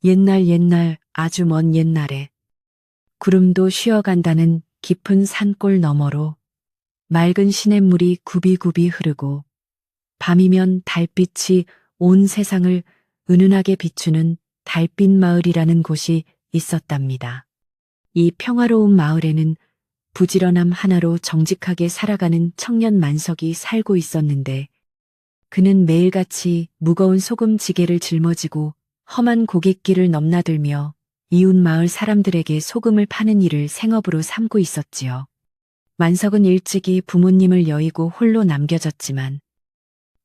옛날 아주 먼 옛날에 구름도 쉬어간다는 깊은 산골 너머로 맑은 시냇물이 굽이굽이 흐르고 밤이면 달빛이 온 세상을 은은하게 비추는 달빛 마을이라는 곳이 있었답니다. 이 평화로운 마을에는 부지런함 하나로 정직하게 살아가는 청년 만석이 살고 있었는데 그는 매일같이 무거운 소금지게를 짊어지고 험한 고갯길을 넘나들며 이웃 마을 사람들에게 소금을 파는 일을 생업으로 삼고 있었지요. 만석은 일찍이 부모님을 여의고 홀로 남겨졌지만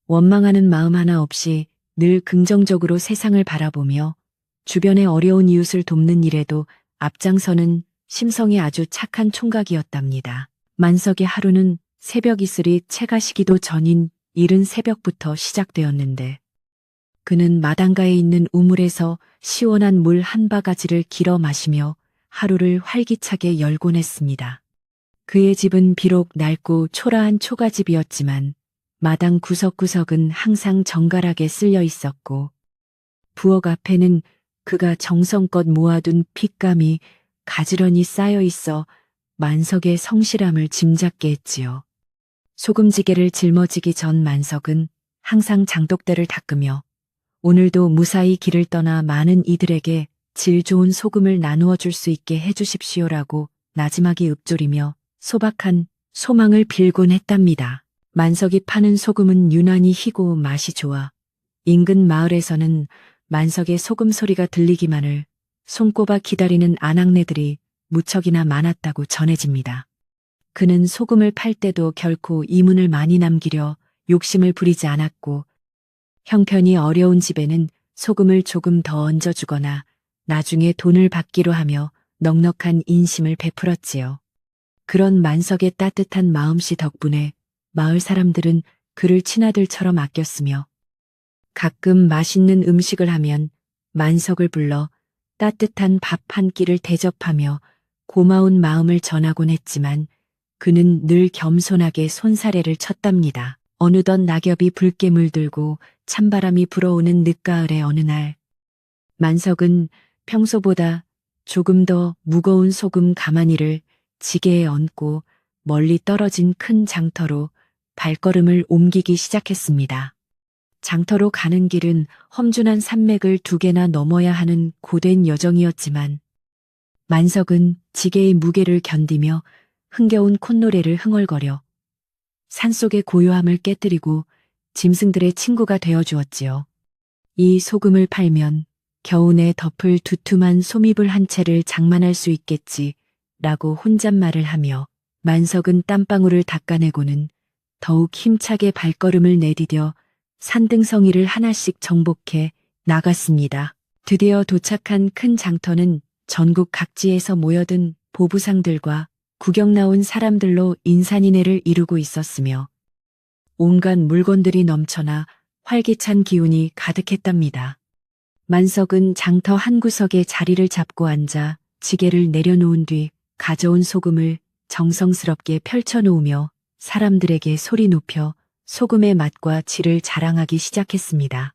원망하는 마음 하나 없이 늘 긍정적으로 세상을 바라보며 주변의 어려운 이웃을 돕는 일에도 앞장서는 심성이 아주 착한 총각이었답니다. 만석의 하루는 새벽 이슬이 채가시기도 전인 이른 새벽부터 시작되었는데 그는 마당가에 있는 우물에서 시원한 물 한 바가지를 길어 마시며 하루를 활기차게 열곤 했습니다. 그의 집은 비록 낡고 초라한 초가집이었지만 마당 구석구석은 항상 정갈하게 쓸려 있었고 부엌 앞에는 그가 정성껏 모아둔 핏감이 가지런히 쌓여 있어 만석의 성실함을 짐작게 했지요. 소금지게를 짊어지기 전 만석은 항상 장독대를 닦으며 오늘도 무사히 길을 떠나 많은 이들에게 질 좋은 소금을 나누어 줄 수 있게 해주십시오라고 나지막이 읊조리며 소박한 소망을 빌곤 했답니다. 만석이 파는 소금은 유난히 희고 맛이 좋아 인근 마을에서는 만석의 소금 소리가 들리기만을 손꼽아 기다리는 아낙네들이 무척이나 많았다고 전해집니다. 그는 소금을 팔 때도 결코 이문을 많이 남기려 욕심을 부리지 않았고 형편이 어려운 집에는 소금을 조금 더 얹어주거나 나중에 돈을 받기로 하며 넉넉한 인심을 베풀었지요. 그런 만석의 따뜻한 마음씨 덕분에 마을 사람들은 그를 친아들처럼 아꼈으며 가끔 맛있는 음식을 하면 만석을 불러 따뜻한 밥 한 끼를 대접하며 고마운 마음을 전하곤 했지만 그는 늘 겸손하게 손사래를 쳤답니다. 어느덧 낙엽이 붉게 물들고 찬바람이 불어오는 늦가을의 어느 날 만석은 평소보다 조금 더 무거운 소금 가마니를 지게에 얹고 멀리 떨어진 큰 장터로 발걸음을 옮기기 시작했습니다. 장터로 가는 길은 험준한 산맥을 2개나 넘어야 하는 고된 여정이었지만 만석은 지게의 무게를 견디며 흥겨운 콧노래를 흥얼거려 산속의 고요함을 깨뜨리고 짐승들의 친구가 되어주었지요. 이 소금을 팔면 겨우내 덮을 두툼한 솜이불 한 채를 장만할 수 있겠지 라고 혼잣말을 하며 만석은 땀방울을 닦아내고는 더욱 힘차게 발걸음을 내디뎌 산등성이를 하나씩 정복해 나갔습니다. 드디어 도착한 큰 장터는 전국 각지에서 모여든 보부상들과 구경 나온 사람들로 인산인해를 이루고 있었으며 온갖 물건들이 넘쳐나 활기찬 기운이 가득했답니다. 만석은 장터 한 구석에 자리를 잡고 앉아 지게를 내려놓은 뒤 가져온 소금을 정성스럽게 펼쳐놓으며 사람들에게 소리 높여 소금의 맛과 질을 자랑하기 시작했습니다.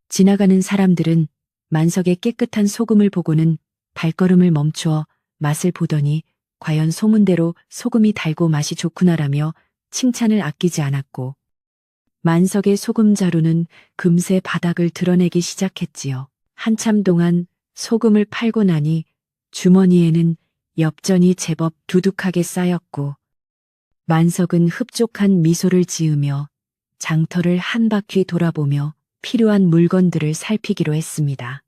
지나가는 사람들은 만석의 깨끗한 소금을 보고는 발걸음을 멈추어 맛을 보더니 과연 소문대로 소금이 달고 맛이 좋구나라며 칭찬을 아끼지 않았고 만석의 소금자루는 금세 바닥을 드러내기 시작했지요. 한참 동안 소금을 팔고 나니 주머니에는 엽전이 제법 두둑하게 쌓였고 만석은 흡족한 미소를 지으며 장터를 한 바퀴 돌아보며 필요한 물건들을 살피기로 했습니다.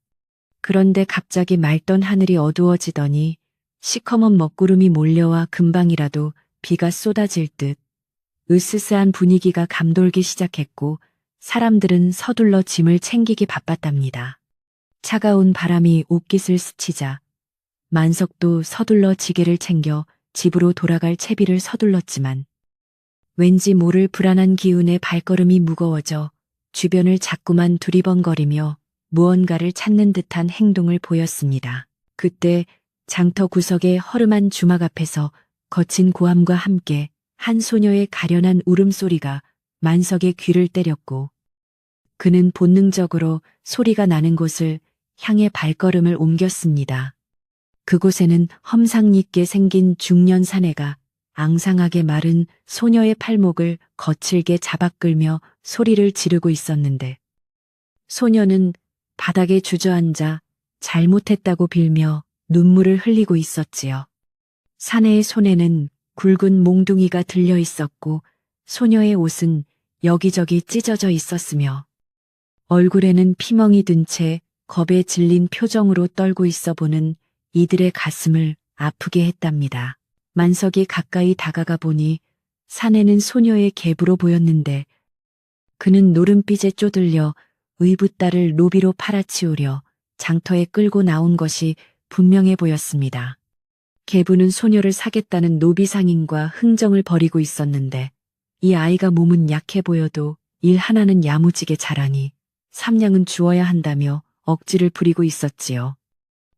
그런데 갑자기 맑던 하늘이 어두워지더니 시커먼 먹구름이 몰려와 금방이라도 비가 쏟아질 듯 으스스한 분위기가 감돌기 시작했고 사람들은 서둘러 짐을 챙기기 바빴답니다. 차가운 바람이 옷깃을 스치자 만석도 서둘러 지게를 챙겨 집으로 돌아갈 채비를 서둘렀지만 왠지 모를 불안한 기운에 발걸음이 무거워져 주변을 자꾸만 두리번거리며 무언가를 찾는 듯한 행동을 보였습니다. 그때 장터 구석의 허름한 주막 앞에서 거친 고함과 함께 한 소녀의 가련한 울음소리가 만석의 귀를 때렸고 그는 본능적으로 소리가 나는 곳을 향해 발걸음을 옮겼습니다. 그곳에는 험상궂게 생긴 중년 사내가 앙상하게 마른 소녀의 팔목을 거칠게 잡아끌며 소리를 지르고 있었는데 소녀는 바닥에 주저앉아 잘못했다고 빌며 눈물을 흘리고 있었지요. 사내의 손에는 굵은 몽둥이가 들려 있었고 소녀의 옷은 여기저기 찢어져 있었으며 얼굴에는 피멍이 든 채 겁에 질린 표정으로 떨고 있어 보는 이들의 가슴을 아프게 했답니다. 만석이 가까이 다가가 보니 사내는 소녀의 계부로 보였는데 그는 노른빛에 쪼들려 의붓딸을 노비로 팔아치우려 장터에 끌고 나온 것이 분명해 보였습니다. 계부는 소녀를 사겠다는 노비 상인과 흥정을 벌이고 있었는데 이 아이가 몸은 약해 보여도 일 하나는 야무지게 잘하니 삼냥은 주어야 한다며 억지를 부리고 있었지요.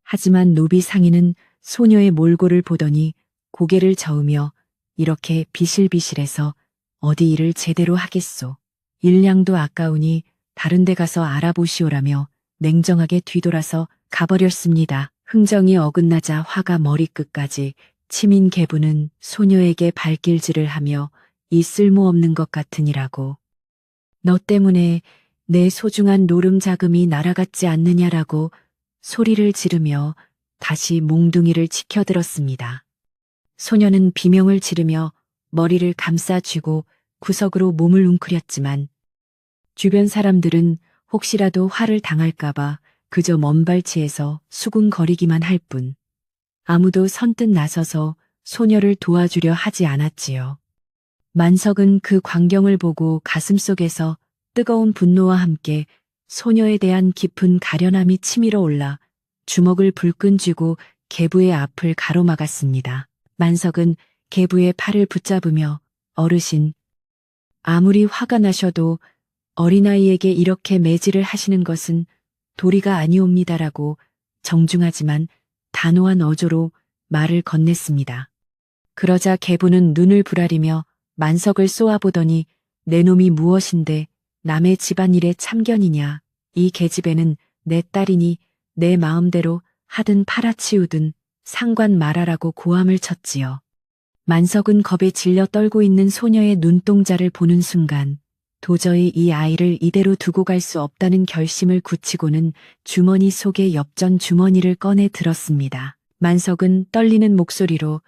하지만 노비 상인은 소녀의 몰골을 보더니 고개를 저으며 이렇게 비실비실해서 어디 일을 제대로 하겠소. 일량도 아까우니 다른 데 가서 알아보시오라며 냉정하게 뒤돌아서 가버렸습니다. 흥정이 어긋나자 화가 머리끝까지 치민 계부는 소녀에게 발길질을 하며 이 쓸모없는 것 같으니라고. 너 때문에 내 소중한 노름자금이 날아갔지 않느냐라고 소리를 지르며 다시 몽둥이를 치켜들었습니다. 소녀는 비명을 지르며 머리를 감싸쥐고 구석으로 몸을 웅크렸지만 주변 사람들은 혹시라도 화를 당할까봐 그저 먼발치에서 수군거리기만 할 뿐 아무도 선뜻 나서서 소녀를 도와주려 하지 않았지요. 만석은 그 광경을 보고 가슴속에서 뜨거운 분노와 함께 소녀에 대한 깊은 가련함이 치밀어 올라 주먹을 불끈 쥐고 계부의 앞을 가로막았습니다. 만석은 계부의 팔을 붙잡으며 어르신, 아무리 화가 나셔도 어린아이에게 이렇게 매질을 하시는 것은 도리가 아니옵니다라고 정중하지만 단호한 어조로 말을 건넸습니다. 그러자 계부는 눈을 부라리며 만석을 쏘아보더니 내 놈이 무엇인데 남의 집안일에 참견이냐. 이 계집애는 내 딸이니 내 마음대로 하든 팔아치우든 상관 말아라고 고함을 쳤지요. 만석은 겁에 질려 떨고 있는 소녀의 눈동자를 보는 순간 도저히 이 아이를 이대로 두고 갈 수 없다는 결심을 굳히고는 주머니 속에 엽전 주머니를 꺼내 들었습니다. 만석은 떨리는 목소리로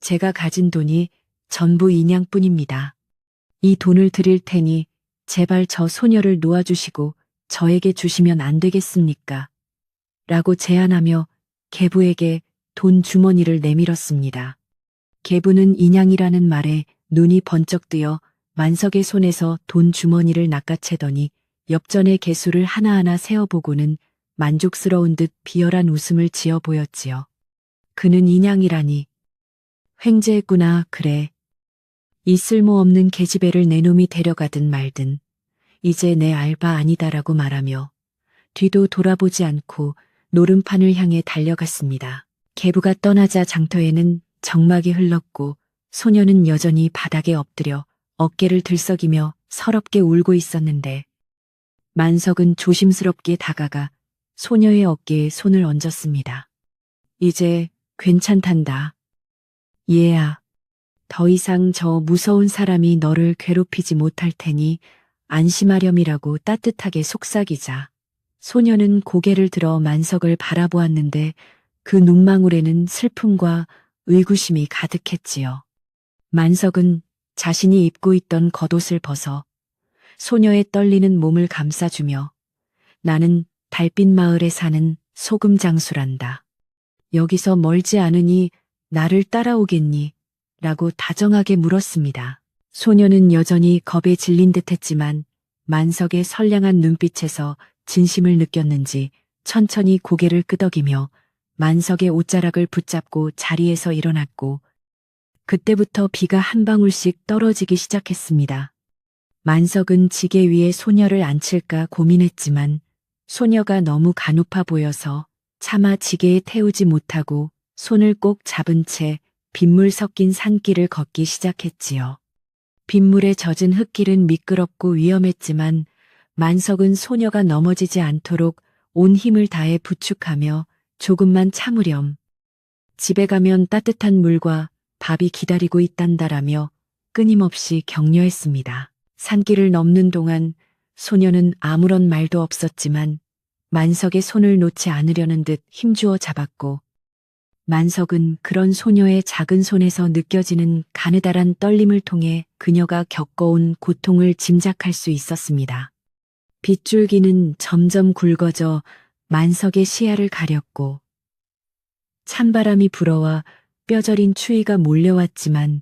제가 가진 돈이 전부 인양뿐입니다. 이 돈을 드릴 테니 제발 저 소녀를 놓아주시고 저에게 주시면 안 되겠습니까? 라고 제안하며 계부에게 돈 주머니를 내밀었습니다. 계부는 인양이라는 말에 눈이 번쩍 뜨여 만석의 손에서 돈 주머니를 낚아채더니 엽전의 개수를 하나하나 세어보고는 만족스러운 듯 비열한 웃음을 지어 보였지요. 그는 인양이라니. 횡재했구나. 그래. 이 쓸모없는 계집애를 내 놈이 데려가든 말든 이제 내 알바 아니다라고 말하며 뒤도 돌아보지 않고 노름판을 향해 달려갔습니다. 계부가 떠나자 장터에는 정막이 흘렀고 소녀는 여전히 바닥에 엎드려 어깨를 들썩이며 서럽게 울고 있었는데 만석은 조심스럽게 다가가 소녀의 어깨에 손을 얹었습니다. 이제 괜찮단다. 얘야, 더 이상 저 무서운 사람이 너를 괴롭히지 못할 테니 안심하렴이라고 따뜻하게 속삭이자. 소녀는 고개를 들어 만석을 바라보았는데 그 눈망울에는 슬픔과 의구심이 가득했지요. 만석은 자신이 입고 있던 겉옷을 벗어 소녀의 떨리는 몸을 감싸주며 나는 달빛 마을에 사는 소금 장수란다. 여기서 멀지 않으니 나를 따라오겠니? 라고 다정하게 물었습니다. 소녀는 여전히 겁에 질린 듯 했지만 만석의 선량한 눈빛에서 진심을 느꼈는지 천천히 고개를 끄덕이며 만석의 옷자락을 붙잡고 자리에서 일어났고 그때부터 비가 한 방울씩 떨어지기 시작했습니다. 만석은 지게 위에 소녀를 앉힐까 고민했지만 소녀가 너무 가냘파 보여서 차마 지게에 태우지 못하고 손을 꼭 잡은 채 빗물 섞인 산길을 걷기 시작했지요. 빗물에 젖은 흙길은 미끄럽고 위험했지만 만석은 소녀가 넘어지지 않도록 온 힘을 다해 부축하며 조금만 참으렴. 집에 가면 따뜻한 물과 밥이 기다리고 있단다라며 끊임없이 격려했습니다. 산길을 넘는 동안 소녀는 아무런 말도 없었지만 만석의 손을 놓지 않으려는 듯 힘주어 잡았고 만석은 그런 소녀의 작은 손에서 느껴지는 가느다란 떨림을 통해 그녀가 겪어온 고통을 짐작할 수 있었습니다. 빗줄기는 점점 굵어져 만석의 시야를 가렸고 찬바람이 불어와 뼈저린 추위가 몰려왔지만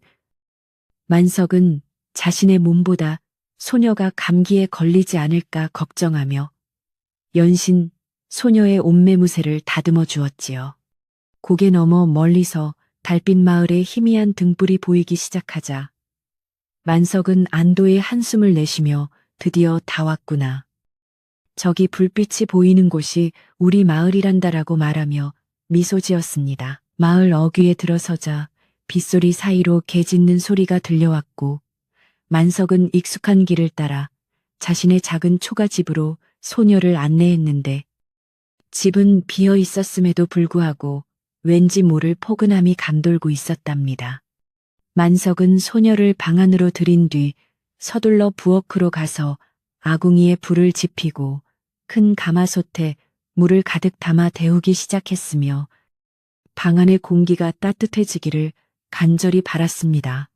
만석은 자신의 몸보다 소녀가 감기에 걸리지 않을까 걱정하며 연신 소녀의 옷매무새를 다듬어 주었지요. 고개 너머 멀리서 달빛 마을의 희미한 등불이 보이기 시작하자 만석은 안도의 한숨을 내쉬며 드디어 다 왔구나. 저기 불빛이 보이는 곳이 우리 마을이란다라고 말하며 미소 지었습니다. 마을 어귀에 들어서자 빗소리 사이로 개 짖는 소리가 들려왔고 만석은 익숙한 길을 따라 자신의 작은 초가집으로 소녀를 안내했는데 집은 비어 있었음에도 불구하고 왠지 모를 포근함이 감돌고 있었답니다. 만석은 소녀를 방 안으로 들인 뒤 서둘러 부엌으로 가서 아궁이에 불을 지피고 큰 가마솥에 물을 가득 담아 데우기 시작했으며 방 안의 공기가 따뜻해지기를 간절히 바랐습니다.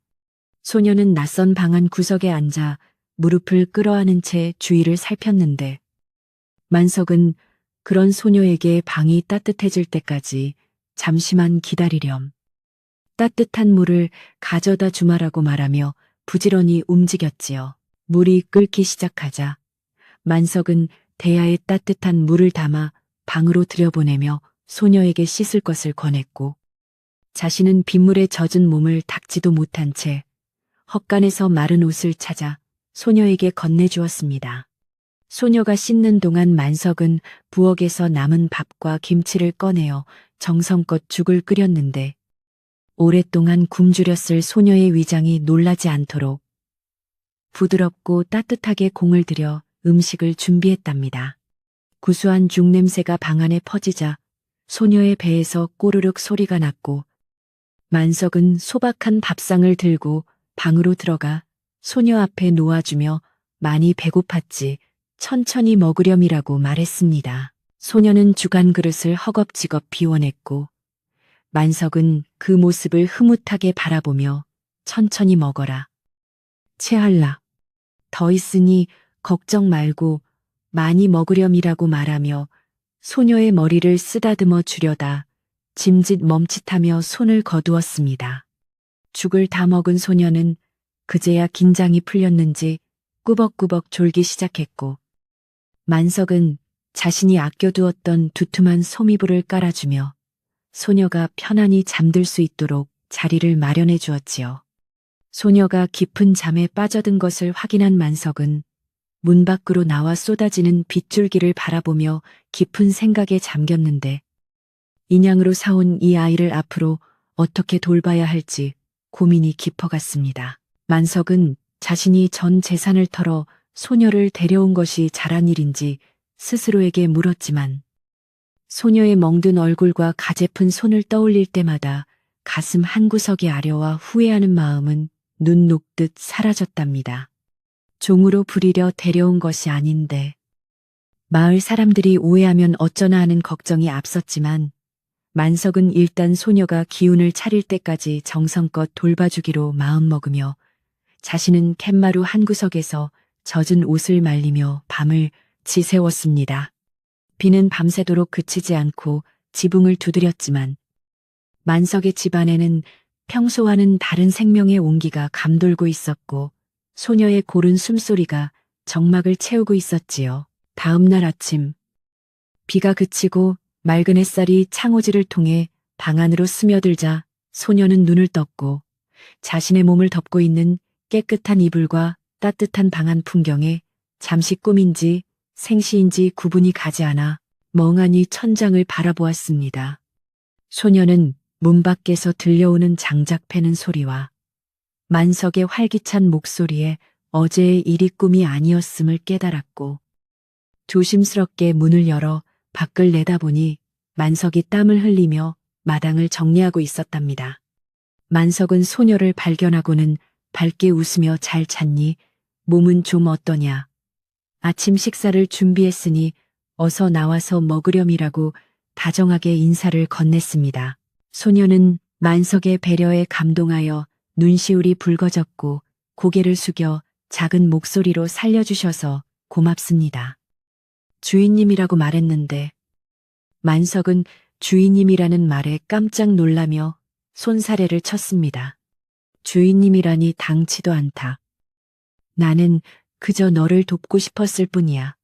소녀는 낯선 방 안 구석에 앉아 무릎을 끌어안은 채 주위를 살폈는데 만석은 그런 소녀에게 방이 따뜻해질 때까지 잠시만 기다리렴. 따뜻한 물을 가져다 주마라고 말하며 부지런히 움직였지요. 물이 끓기 시작하자 만석은 대야에 따뜻한 물을 담아 방으로 들여보내며 소녀에게 씻을 것을 권했고 자신은 빗물에 젖은 몸을 닦지도 못한 채 헛간에서 마른 옷을 찾아 소녀에게 건네주었습니다. 소녀가 씻는 동안 만석은 부엌에서 남은 밥과 김치를 꺼내어 정성껏 죽을 끓였는데 오랫동안 굶주렸을 소녀의 위장이 놀라지 않도록 부드럽고 따뜻하게 공을 들여 음식을 준비했답니다. 구수한 죽 냄새가 방 안에 퍼지자 소녀의 배에서 꼬르륵 소리가 났고 만석은 소박한 밥상을 들고 방으로 들어가 소녀 앞에 놓아주며 많이 배고팠지 천천히 먹으렴이라고 말했습니다. 소녀는 죽 한 그릇을 허겁지겁 비워냈고 만석은 그 모습을 흐뭇하게 바라보며 천천히 먹어라. 체할라. 더 있으니 걱정 말고 많이 먹으렴이라고 말하며 소녀의 머리를 쓰다듬어 주려다 짐짓 멈칫하며 손을 거두었습니다. 죽을 다 먹은 소녀는 그제야 긴장이 풀렸는지 꾸벅꾸벅 졸기 시작했고 만석은 자신이 아껴두었던 두툼한 소미불을 깔아주며 소녀가 편안히 잠들 수 있도록 자리를 마련해 주었지요. 소녀가 깊은 잠에 빠져든 것을 확인한 만석은 문 밖으로 나와 쏟아지는 빗줄기를 바라보며 깊은 생각에 잠겼는데 인양으로 사온 이 아이를 앞으로 어떻게 돌봐야 할지 고민이 깊어갔습니다. 만석은 자신이 전 재산을 털어 소녀를 데려온 것이 잘한 일인지 스스로에게 물었지만 소녀의 멍든 얼굴과 가제픈 손을 떠올릴 때마다 가슴 한구석이 아려와 후회하는 마음은 눈 녹듯 사라졌답니다. 종으로 부리려 데려온 것이 아닌데 마을 사람들이 오해하면 어쩌나 하는 걱정이 앞섰지만 만석은 일단 소녀가 기운을 차릴 때까지 정성껏 돌봐주기로 마음먹으며 자신은 캔마루 한 구석에서 젖은 옷을 말리며 밤을 지새웠습니다. 비는 밤새도록 그치지 않고 지붕을 두드렸지만 만석의 집안에는 평소와는 다른 생명의 온기가 감돌고 있었고 소녀의 고른 숨소리가 정막을 채우고 있었지요. 다음 날 아침 비가 그치고 맑은 햇살이 창호지를 통해 방 안으로 스며들자 소녀는 눈을 떴고 자신의 몸을 덮고 있는 깨끗한 이불과 따뜻한 방 안 풍경에 잠시 꿈인지 생시인지 구분이 가지 않아 멍하니 천장을 바라보았습니다. 소녀는 문 밖에서 들려오는 장작 패는 소리와 만석의 활기찬 목소리에 어제의 일이 꿈이 아니었음을 깨달았고 조심스럽게 문을 열어 밖을 내다보니 만석이 땀을 흘리며 마당을 정리하고 있었답니다. 만석은 소녀를 발견하고는 밝게 웃으며 잘 잤니? 몸은 좀 어떠냐? 아침 식사를 준비했으니 어서 나와서 먹으렴이라고 다정하게 인사를 건넸습니다. 소녀는 만석의 배려에 감동하여 눈시울이 붉어졌고 고개를 숙여 작은 목소리로 살려주셔서 고맙습니다. 주인님이라고 말했는데 만석은 주인님이라는 말에 깜짝 놀라며 손사래를 쳤습니다. 주인님이라니 당치도 않다. 나는 그저 너를 돕고 싶었을 뿐이야.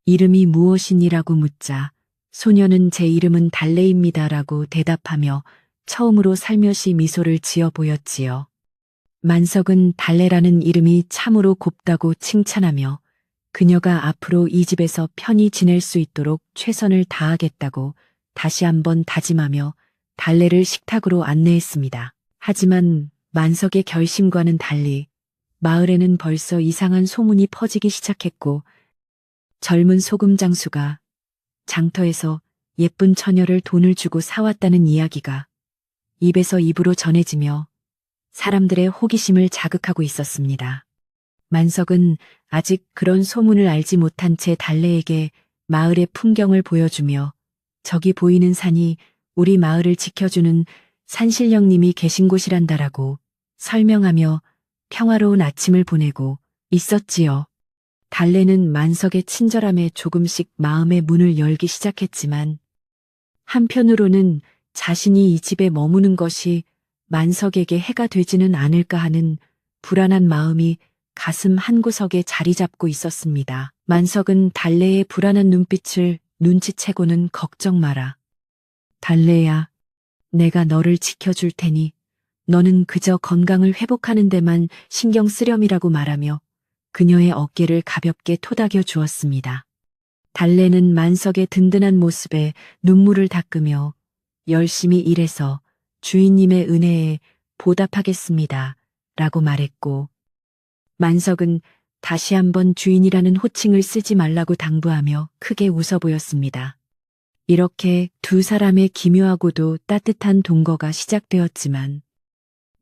이름이 무엇이니라고 묻자 소녀는 제 이름은 달래입니다라고 대답하며 처음으로 살며시 미소를 지어 보였지요. 만석은 달래라는 이름이 참으로 곱다고 칭찬하며 그녀가 앞으로 이 집에서 편히 지낼 수 있도록 최선을 다하겠다고 다시 한번 다짐하며 달래를 식탁으로 안내했습니다. 하지만 만석의 결심과는 달리 마을에는 벌써 이상한 소문이 퍼지기 시작했고 젊은 소금 장수가 장터에서 예쁜 처녀를 돈을 주고 사왔다는 이야기가 입에서 입으로 전해지며 사람들의 호기심을 자극하고 있었습니다. 만석은 아직 그런 소문을 알지 못한 채 달래에게 마을의 풍경을 보여주며 저기 보이는 산이 우리 마을을 지켜주는 산신령님이 계신 곳이란다라고 설명하며 평화로운 아침을 보내고 있었지요. 달래는 만석의 친절함에 조금씩 마음의 문을 열기 시작했지만 한편으로는 자신이 이 집에 머무는 것이 만석에게 해가 되지는 않을까 하는 불안한 마음이 가슴 한구석에 자리 잡고 있었습니다. 만석은 달래의 불안한 눈빛을 눈치채고는 걱정 마라. 달래야, 내가 너를 지켜줄 테니 너는 그저 건강을 회복하는 데만 신경 쓰렴이라고 말하며 그녀의 어깨를 가볍게 토닥여 주었습니다. 달래는 만석의 든든한 모습에 눈물을 닦으며 열심히 일해서 주인님의 은혜에 보답하겠습니다. 라고 말했고 만석은 다시 한번 주인이라는 호칭을 쓰지 말라고 당부하며 크게 웃어 보였습니다. 이렇게 두 사람의 기묘하고도 따뜻한 동거가 시작되었지만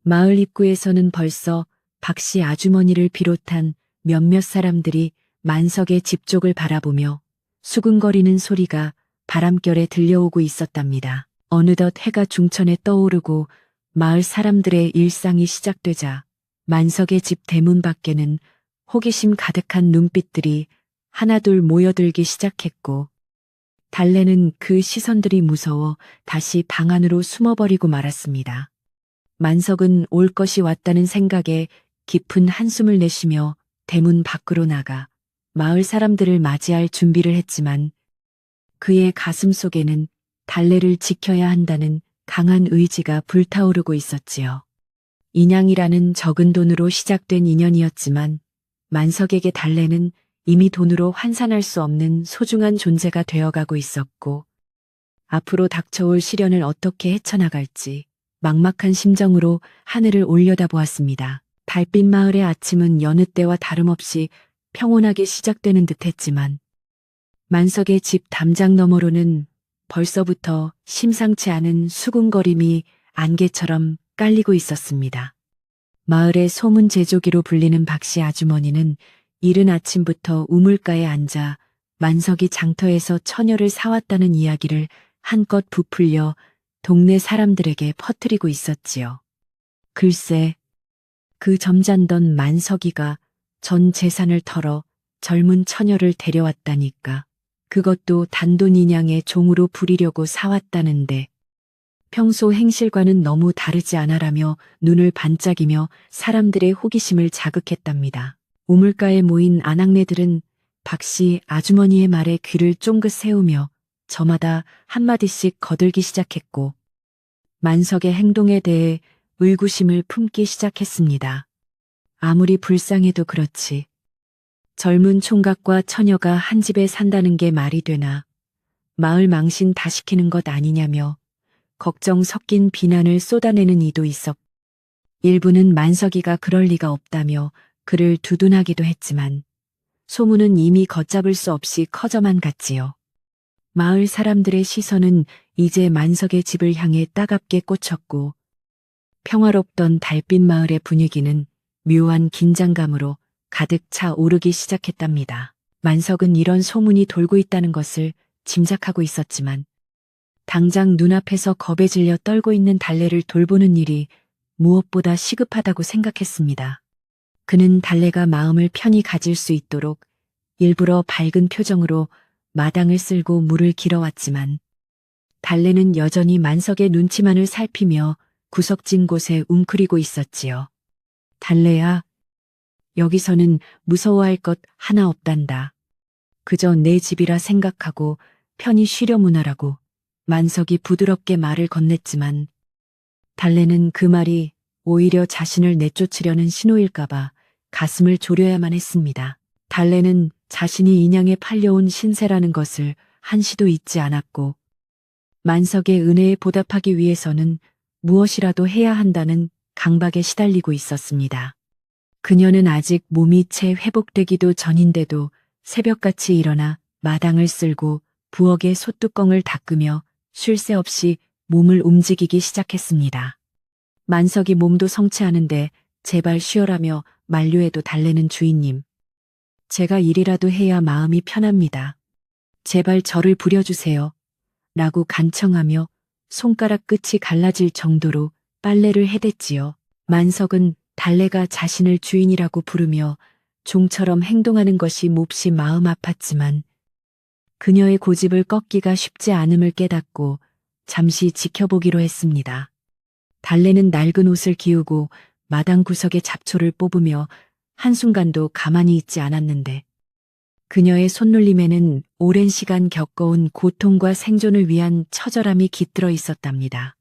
마을 입구에서는 벌써 박씨 아주머니를 비롯한 몇몇 사람들이 만석의 집 쪽을 바라보며 수근거리는 소리가 바람결에 들려오고 있었답니다. 어느덧 해가 중천에 떠오르고 마을 사람들의 일상이 시작되자 만석의 집 대문 밖에는 호기심 가득한 눈빛들이 하나둘 모여들기 시작했고 달래는 그 시선들이 무서워 다시 방 안으로 숨어버리고 말았습니다. 만석은 올 것이 왔다는 생각에 깊은 한숨을 내쉬며 대문 밖으로 나가 마을 사람들을 맞이할 준비를 했지만 그의 가슴 속에는 달래를 지켜야 한다는 강한 의지가 불타오르고 있었지요. 인양이라는 적은 돈으로 시작된 인연이었지만 만석에게 달래는 이미 돈으로 환산할 수 없는 소중한 존재가 되어가고 있었고 앞으로 닥쳐올 시련을 어떻게 헤쳐나갈지 막막한 심정으로 하늘을 올려다보았습니다. 달빛 마을의 아침은 여느 때와 다름없이 평온하게 시작되는 듯했지만 만석의 집 담장 너머로는 벌써부터 심상치 않은 수군거림이 안개처럼 깔리고 있었습니다. 마을의 소문 제조기로 불리는 박씨 아주머니는 이른 아침부터 우물가에 앉아 만석이 장터에서 처녀를 사왔다는 이야기를 한껏 부풀려 동네 사람들에게 퍼뜨리고 있었지요. 글쎄, 그 점잖던 만석이가 전 재산을 털어 젊은 처녀를 데려왔다니까. 그것도 단돈 인양의 종으로 부리려고 사왔다는데 평소 행실과는 너무 다르지 않아라며 눈을 반짝이며 사람들의 호기심을 자극했답니다. 우물가에 모인 아낙네들은 박씨 아주머니의 말에 귀를 쫑긋 세우며 저마다 한마디씩 거들기 시작했고 만석의 행동에 대해 의구심을 품기 시작했습니다. 아무리 불쌍해도 그렇지. 젊은 총각과 처녀가 한 집에 산다는 게 말이 되나 마을 망신 다 시키는 것 아니냐며 걱정 섞인 비난을 쏟아내는 이도 있었고 일부는 만석이가 그럴 리가 없다며 그를 두둔하기도 했지만 소문은 이미 걷잡을 수 없이 커져만 갔지요. 마을 사람들의 시선은 이제 만석의 집을 향해 따갑게 꽂혔고 평화롭던 달빛 마을의 분위기는 묘한 긴장감으로 가득 차 오르기 시작했답니다. 만석은 이런 소문이 돌고 있다는 것을 짐작하고 있었지만 당장 눈앞에서 겁에 질려 떨고 있는 달래를 돌보는 일이 무엇보다 시급하다고 생각했습니다. 그는 달래가 마음을 편히 가질 수 있도록 일부러 밝은 표정으로 마당을 쓸고 물을 길어왔지만 달래는 여전히 만석의 눈치만을 살피며 구석진 곳에 웅크리고 있었지요. 달래야, 여기서는 무서워할 것 하나 없단다. 그저 내 집이라 생각하고 편히 쉬려문 하라고 만석이 부드럽게 말을 건넸지만 달래는 그 말이 오히려 자신을 내쫓으려는 신호일까봐 가슴을 졸여야만 했습니다. 달래는 자신이 인양에 팔려온 신세라는 것을 한시도 잊지 않았고 만석의 은혜에 보답하기 위해서는 무엇이라도 해야 한다는 강박에 시달리고 있었습니다. 그녀는 아직 몸이 채 회복되기도 전인데도 새벽같이 일어나 마당을 쓸고 부엌의 솥뚜껑을 닦으며 쉴 새 없이 몸을 움직이기 시작했습니다. 만석이 몸도 성취하는데 제발 쉬어라며 만류해도 달래는 주인님. 제가 일이라도 해야 마음이 편합니다. 제발 저를 부려주세요. 라고 간청하며 손가락 끝이 갈라질 정도로 빨래를 해댔지요. 만석은 달래가 자신을 주인이라고 부르며 종처럼 행동하는 것이 몹시 마음 아팠지만 그녀의 고집을 꺾기가 쉽지 않음을 깨닫고 잠시 지켜보기로 했습니다. 달래는 낡은 옷을 기우고 마당 구석에 잡초를 뽑으며 한순간도 가만히 있지 않았는데 그녀의 손놀림에는 오랜 시간 겪어온 고통과 생존을 위한 처절함이 깃들어 있었답니다.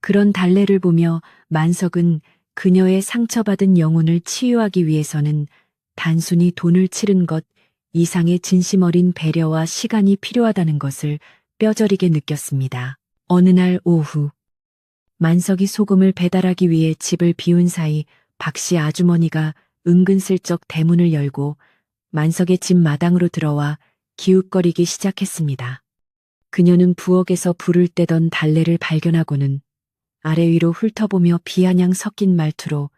그런 달래를 보며 만석은 그녀의 상처받은 영혼을 치유하기 위해서는 단순히 돈을 치른 것 이상의 진심 어린 배려와 시간이 필요하다는 것을 뼈저리게 느꼈습니다. 어느 날 오후 만석이 소금을 배달하기 위해 집을 비운 사이 박씨 아주머니가 은근슬쩍 대문을 열고 만석의 집 마당으로 들어와 기웃거리기 시작했습니다. 그녀는 부엌에서 불을 떼던 달래를 발견하고는 아래 위로 훑어보며 비아냥 섞인 말투로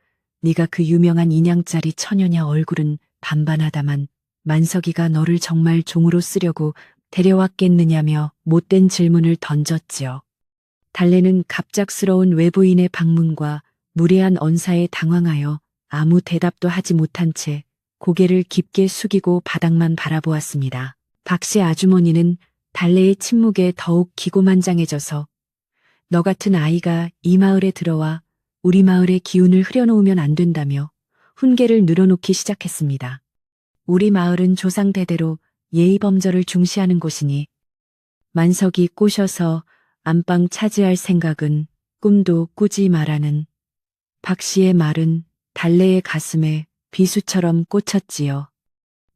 네가 그 유명한 인양짜리 처녀냐 얼굴은 반반하다만 만석이가 너를 정말 종으로 쓰려고 데려왔겠느냐며 못된 질문을 던졌지요. 달래는 갑작스러운 외부인의 방문과 무례한 언사에 당황하여 아무 대답도 하지 못한 채 고개를 깊게 숙이고 바닥만 바라보았습니다. 박씨 아주머니는 달래의 침묵에 더욱 기고만장해져서 너 같은 아이가 이 마을에 들어와 우리 마을의 기운을 흐려놓으면 안 된다며 훈계를 늘어놓기 시작했습니다. 우리 마을은 조상 대대로 예의범절을 중시하는 곳이니 만석이 꼬셔서 안방 차지할 생각은 꿈도 꾸지 마라는 박씨의 말은 달래의 가슴에 비수처럼 꽂혔지요.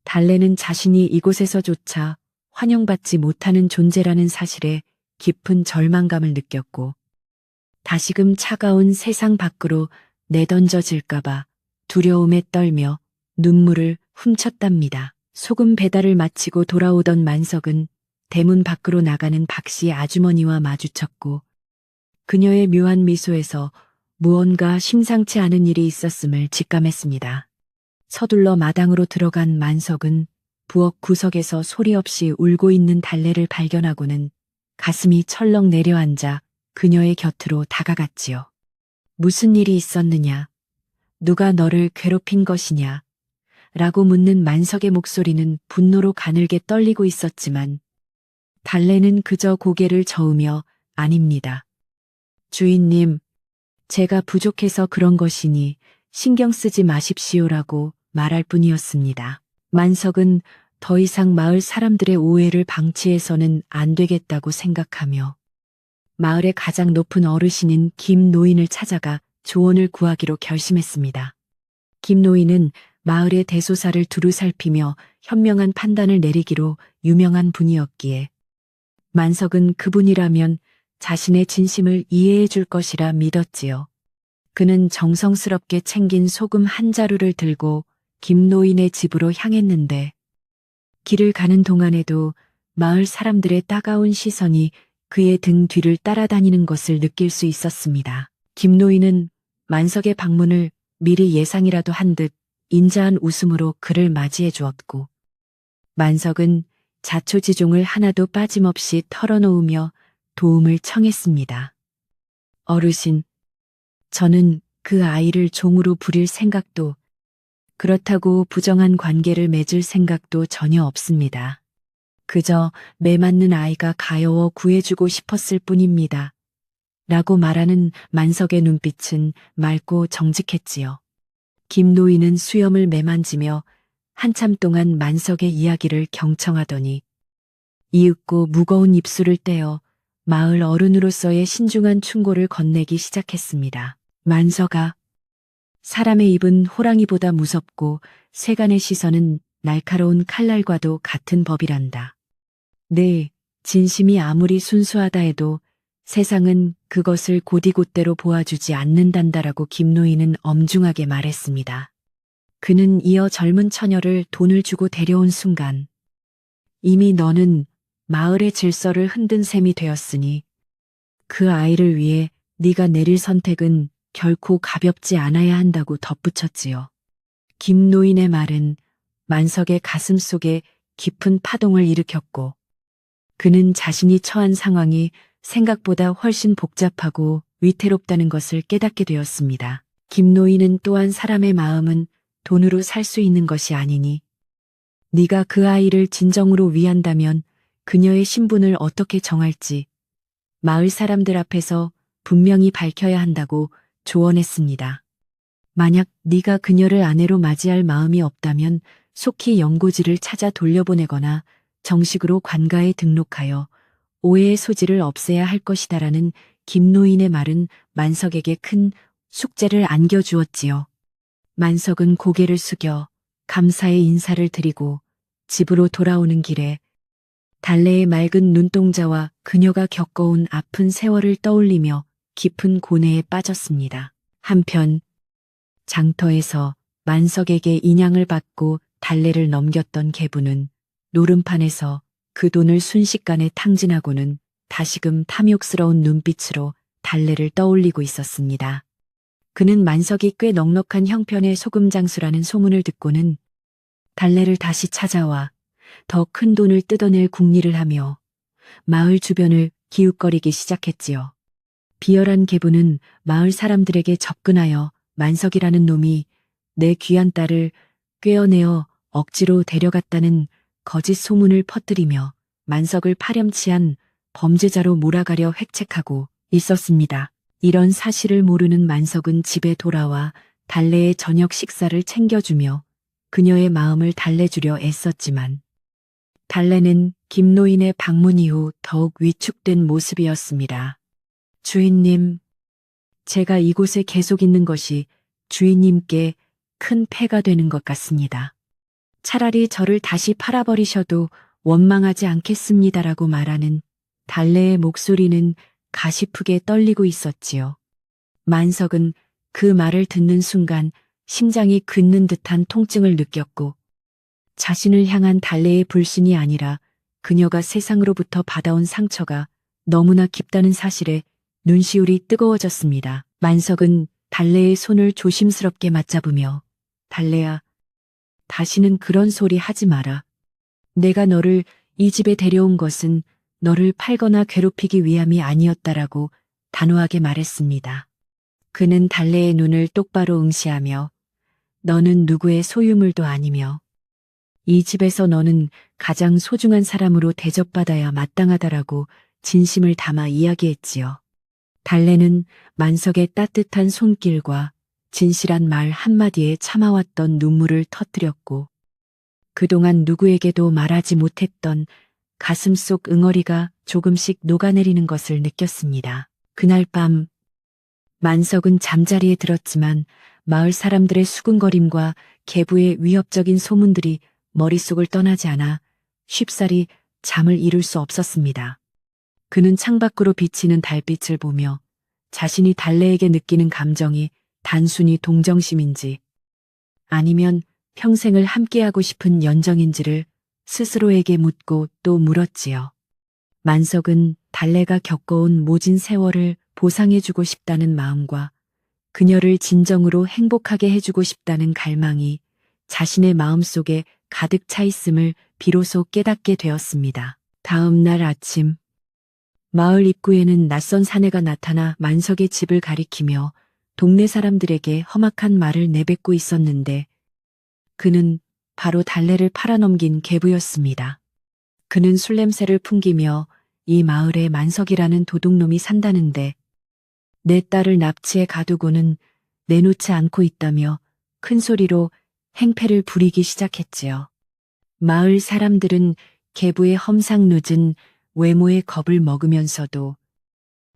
달래는 자신이 이곳에서조차 환영받지 못하는 존재라는 사실에 깊은 절망감을 느꼈고 다시금 차가운 세상 밖으로 내던져질까봐 두려움에 떨며 눈물을 훔쳤답니다. 소금 배달을 마치고 돌아오던 만석은 대문 밖으로 나가는 박씨 아주머니와 마주쳤고 그녀의 묘한 미소에서 무언가 심상치 않은 일이 있었음을 직감했습니다. 서둘러 마당으로 들어간 만석은 부엌 구석에서 소리 없이 울고 있는 달래를 발견하고는 가슴이 철렁 내려앉아 그녀의 곁으로 다가갔지요. 무슨 일이 있었느냐? 누가 너를 괴롭힌 것이냐? 라고 묻는 만석의 목소리는 분노로 가늘게 떨리고 있었지만 달래는 그저 고개를 저으며 아닙니다. 주인님, 제가 부족해서 그런 것이니 신경 쓰지 마십시오라고 말할 뿐이었습니다. 만석은 더 이상 마을 사람들의 오해를 방치해서는 안 되겠다고 생각하며 마을의 가장 높은 어르신인 김 노인을 찾아가 조언을 구하기로 결심했습니다. 김 노인은 마을의 대소사를 두루 살피며 현명한 판단을 내리기로 유명한 분이었기에 만석은 그분이라면 자신의 진심을 이해해 줄 것이라 믿었지요. 그는 정성스럽게 챙긴 소금 한 자루를 들고 김 노인의 집으로 향했는데 길을 가는 동안에도 마을 사람들의 따가운 시선이 그의 등 뒤를 따라다니는 것을 느낄 수 있었습니다. 김노인은 만석의 방문을 미리 예상이라도 한 듯 인자한 웃음으로 그를 맞이해 주었고, 만석은 자초지종을 하나도 빠짐없이 털어놓으며 도움을 청했습니다. 어르신, 저는 그 아이를 종으로 부릴 생각도, 그렇다고 부정한 관계를 맺을 생각도 전혀 없습니다. 그저 매 맞는 아이가 가여워 구해주고 싶었을 뿐입니다. 라고 말하는 만석의 눈빛은 맑고 정직했지요. 김노인은 수염을 매만지며 한참 동안 만석의 이야기를 경청하더니 이윽고 무거운 입술을 떼어 마을 어른으로서의 신중한 충고를 건네기 시작했습니다. 만석아, 사람의 입은 호랑이보다 무섭고 세간의 시선은 날카로운 칼날과도 같은 법이란다. 네, 진심이 아무리 순수하다 해도 세상은 그것을 곧이곧대로 보아주지 않는단다라고 김노인은 엄중하게 말했습니다. 그는 이어 젊은 처녀를 돈을 주고 데려온 순간 이미 너는 마을의 질서를 흔든 셈이 되었으니 그 아이를 위해 네가 내릴 선택은 결코 가볍지 않아야 한다고 덧붙였지요. 김노인의 말은 만석의 가슴 속에 깊은 파동을 일으켰고 그는 자신이 처한 상황이 생각보다 훨씬 복잡하고 위태롭다는 것을 깨닫게 되었습니다. 김노인은 또한 사람의 마음은 돈으로 살 수 있는 것이 아니니 네가 그 아이를 진정으로 위한다면 그녀의 신분을 어떻게 정할지 마을 사람들 앞에서 분명히 밝혀야 한다고 조언했습니다. 만약 네가 그녀를 아내로 맞이할 마음이 없다면 속히 연고지를 찾아 돌려보내거나 정식으로 관가에 등록하여 오해의 소지를 없애야 할 것이다라는 김노인의 말은 만석에게 큰 숙제를 안겨주었지요. 만석은 고개를 숙여 감사의 인사를 드리고 집으로 돌아오는 길에 달래의 맑은 눈동자와 그녀가 겪어온 아픈 세월을 떠올리며 깊은 고뇌에 빠졌습니다. 한편 장터에서 만석에게 인양을 받고 달래를 넘겼던 계부는 노름판에서 그 돈을 순식간에 탕진하고는 다시금 탐욕스러운 눈빛으로 달래를 떠올리고 있었습니다. 그는 만석이 꽤 넉넉한 형편의 소금장수라는 소문을 듣고는 달래를 다시 찾아와 더 큰 돈을 뜯어낼 궁리를 하며 마을 주변을 기웃거리기 시작했지요. 비열한 계부는 마을 사람들에게 접근하여 만석이라는 놈이 내 귀한 딸을 꿰어내어 억지로 데려갔다는 거짓 소문을 퍼뜨리며 만석을 파렴치한 범죄자로 몰아가려 획책하고 있었습니다. 이런 사실을 모르는 만석은 집에 돌아와 달래의 저녁 식사를 챙겨주며 그녀의 마음을 달래주려 애썼지만 달래는 김노인의 방문 이후 더욱 위축된 모습이었습니다. 주인님, 제가 이곳에 계속 있는 것이 주인님께 큰 폐가 되는 것 같습니다. 차라리 저를 다시 팔아버리셔도 원망하지 않겠습니다라고 말하는 달래의 목소리는 가시프게 떨리고 있었지요. 만석은 그 말을 듣는 순간 심장이 긋는 듯한 통증을 느꼈고 자신을 향한 달래의 불신이 아니라 그녀가 세상으로부터 받아온 상처가 너무나 깊다는 사실에 눈시울이 뜨거워졌습니다. 만석은 달래의 손을 조심스럽게 맞잡으며 달래야, 다시는 그런 소리 하지 마라. 내가 너를 이 집에 데려온 것은 너를 팔거나 괴롭히기 위함이 아니었다라고 단호하게 말했습니다. 그는 달래의 눈을 똑바로 응시하며 너는 누구의 소유물도 아니며 이 집에서 너는 가장 소중한 사람으로 대접받아야 마땅하다라고 진심을 담아 이야기했지요. 달래는 만석의 따뜻한 손길과 진실한 말 한마디에 참아왔던 눈물을 터뜨렸고 그동안 누구에게도 말하지 못했던 가슴속 응어리가 조금씩 녹아내리는 것을 느꼈습니다. 그날 밤 만석은 잠자리에 들었지만 마을 사람들의 수군거림과 계부의 위협적인 소문들이 머릿속을 떠나지 않아 쉽사리 잠을 이룰 수 없었습니다. 그는 창밖으로 비치는 달빛을 보며 자신이 달래에게 느끼는 감정이 단순히 동정심인지 아니면 평생을 함께하고 싶은 연정인지를 스스로에게 묻고 또 물었지요. 만석은 달래가 겪어온 모진 세월을 보상해주고 싶다는 마음과 그녀를 진정으로 행복하게 해주고 싶다는 갈망이 자신의 마음속에 가득 차 있음을 비로소 깨닫게 되었습니다. 다음 날 아침, 마을 입구에는 낯선 사내가 나타나 만석의 집을 가리키며 동네 사람들에게 험악한 말을 내뱉고 있었는데 그는 바로 달래를 팔아넘긴 계부였습니다. 그는 술 냄새를 풍기며 이 마을에 만석이라는 도둑놈이 산다는데 내 딸을 납치해 가두고는 내놓지 않고 있다며 큰 소리로 행패를 부리기 시작했지요. 마을 사람들은 계부의 험상궂은 외모에 겁을 먹으면서도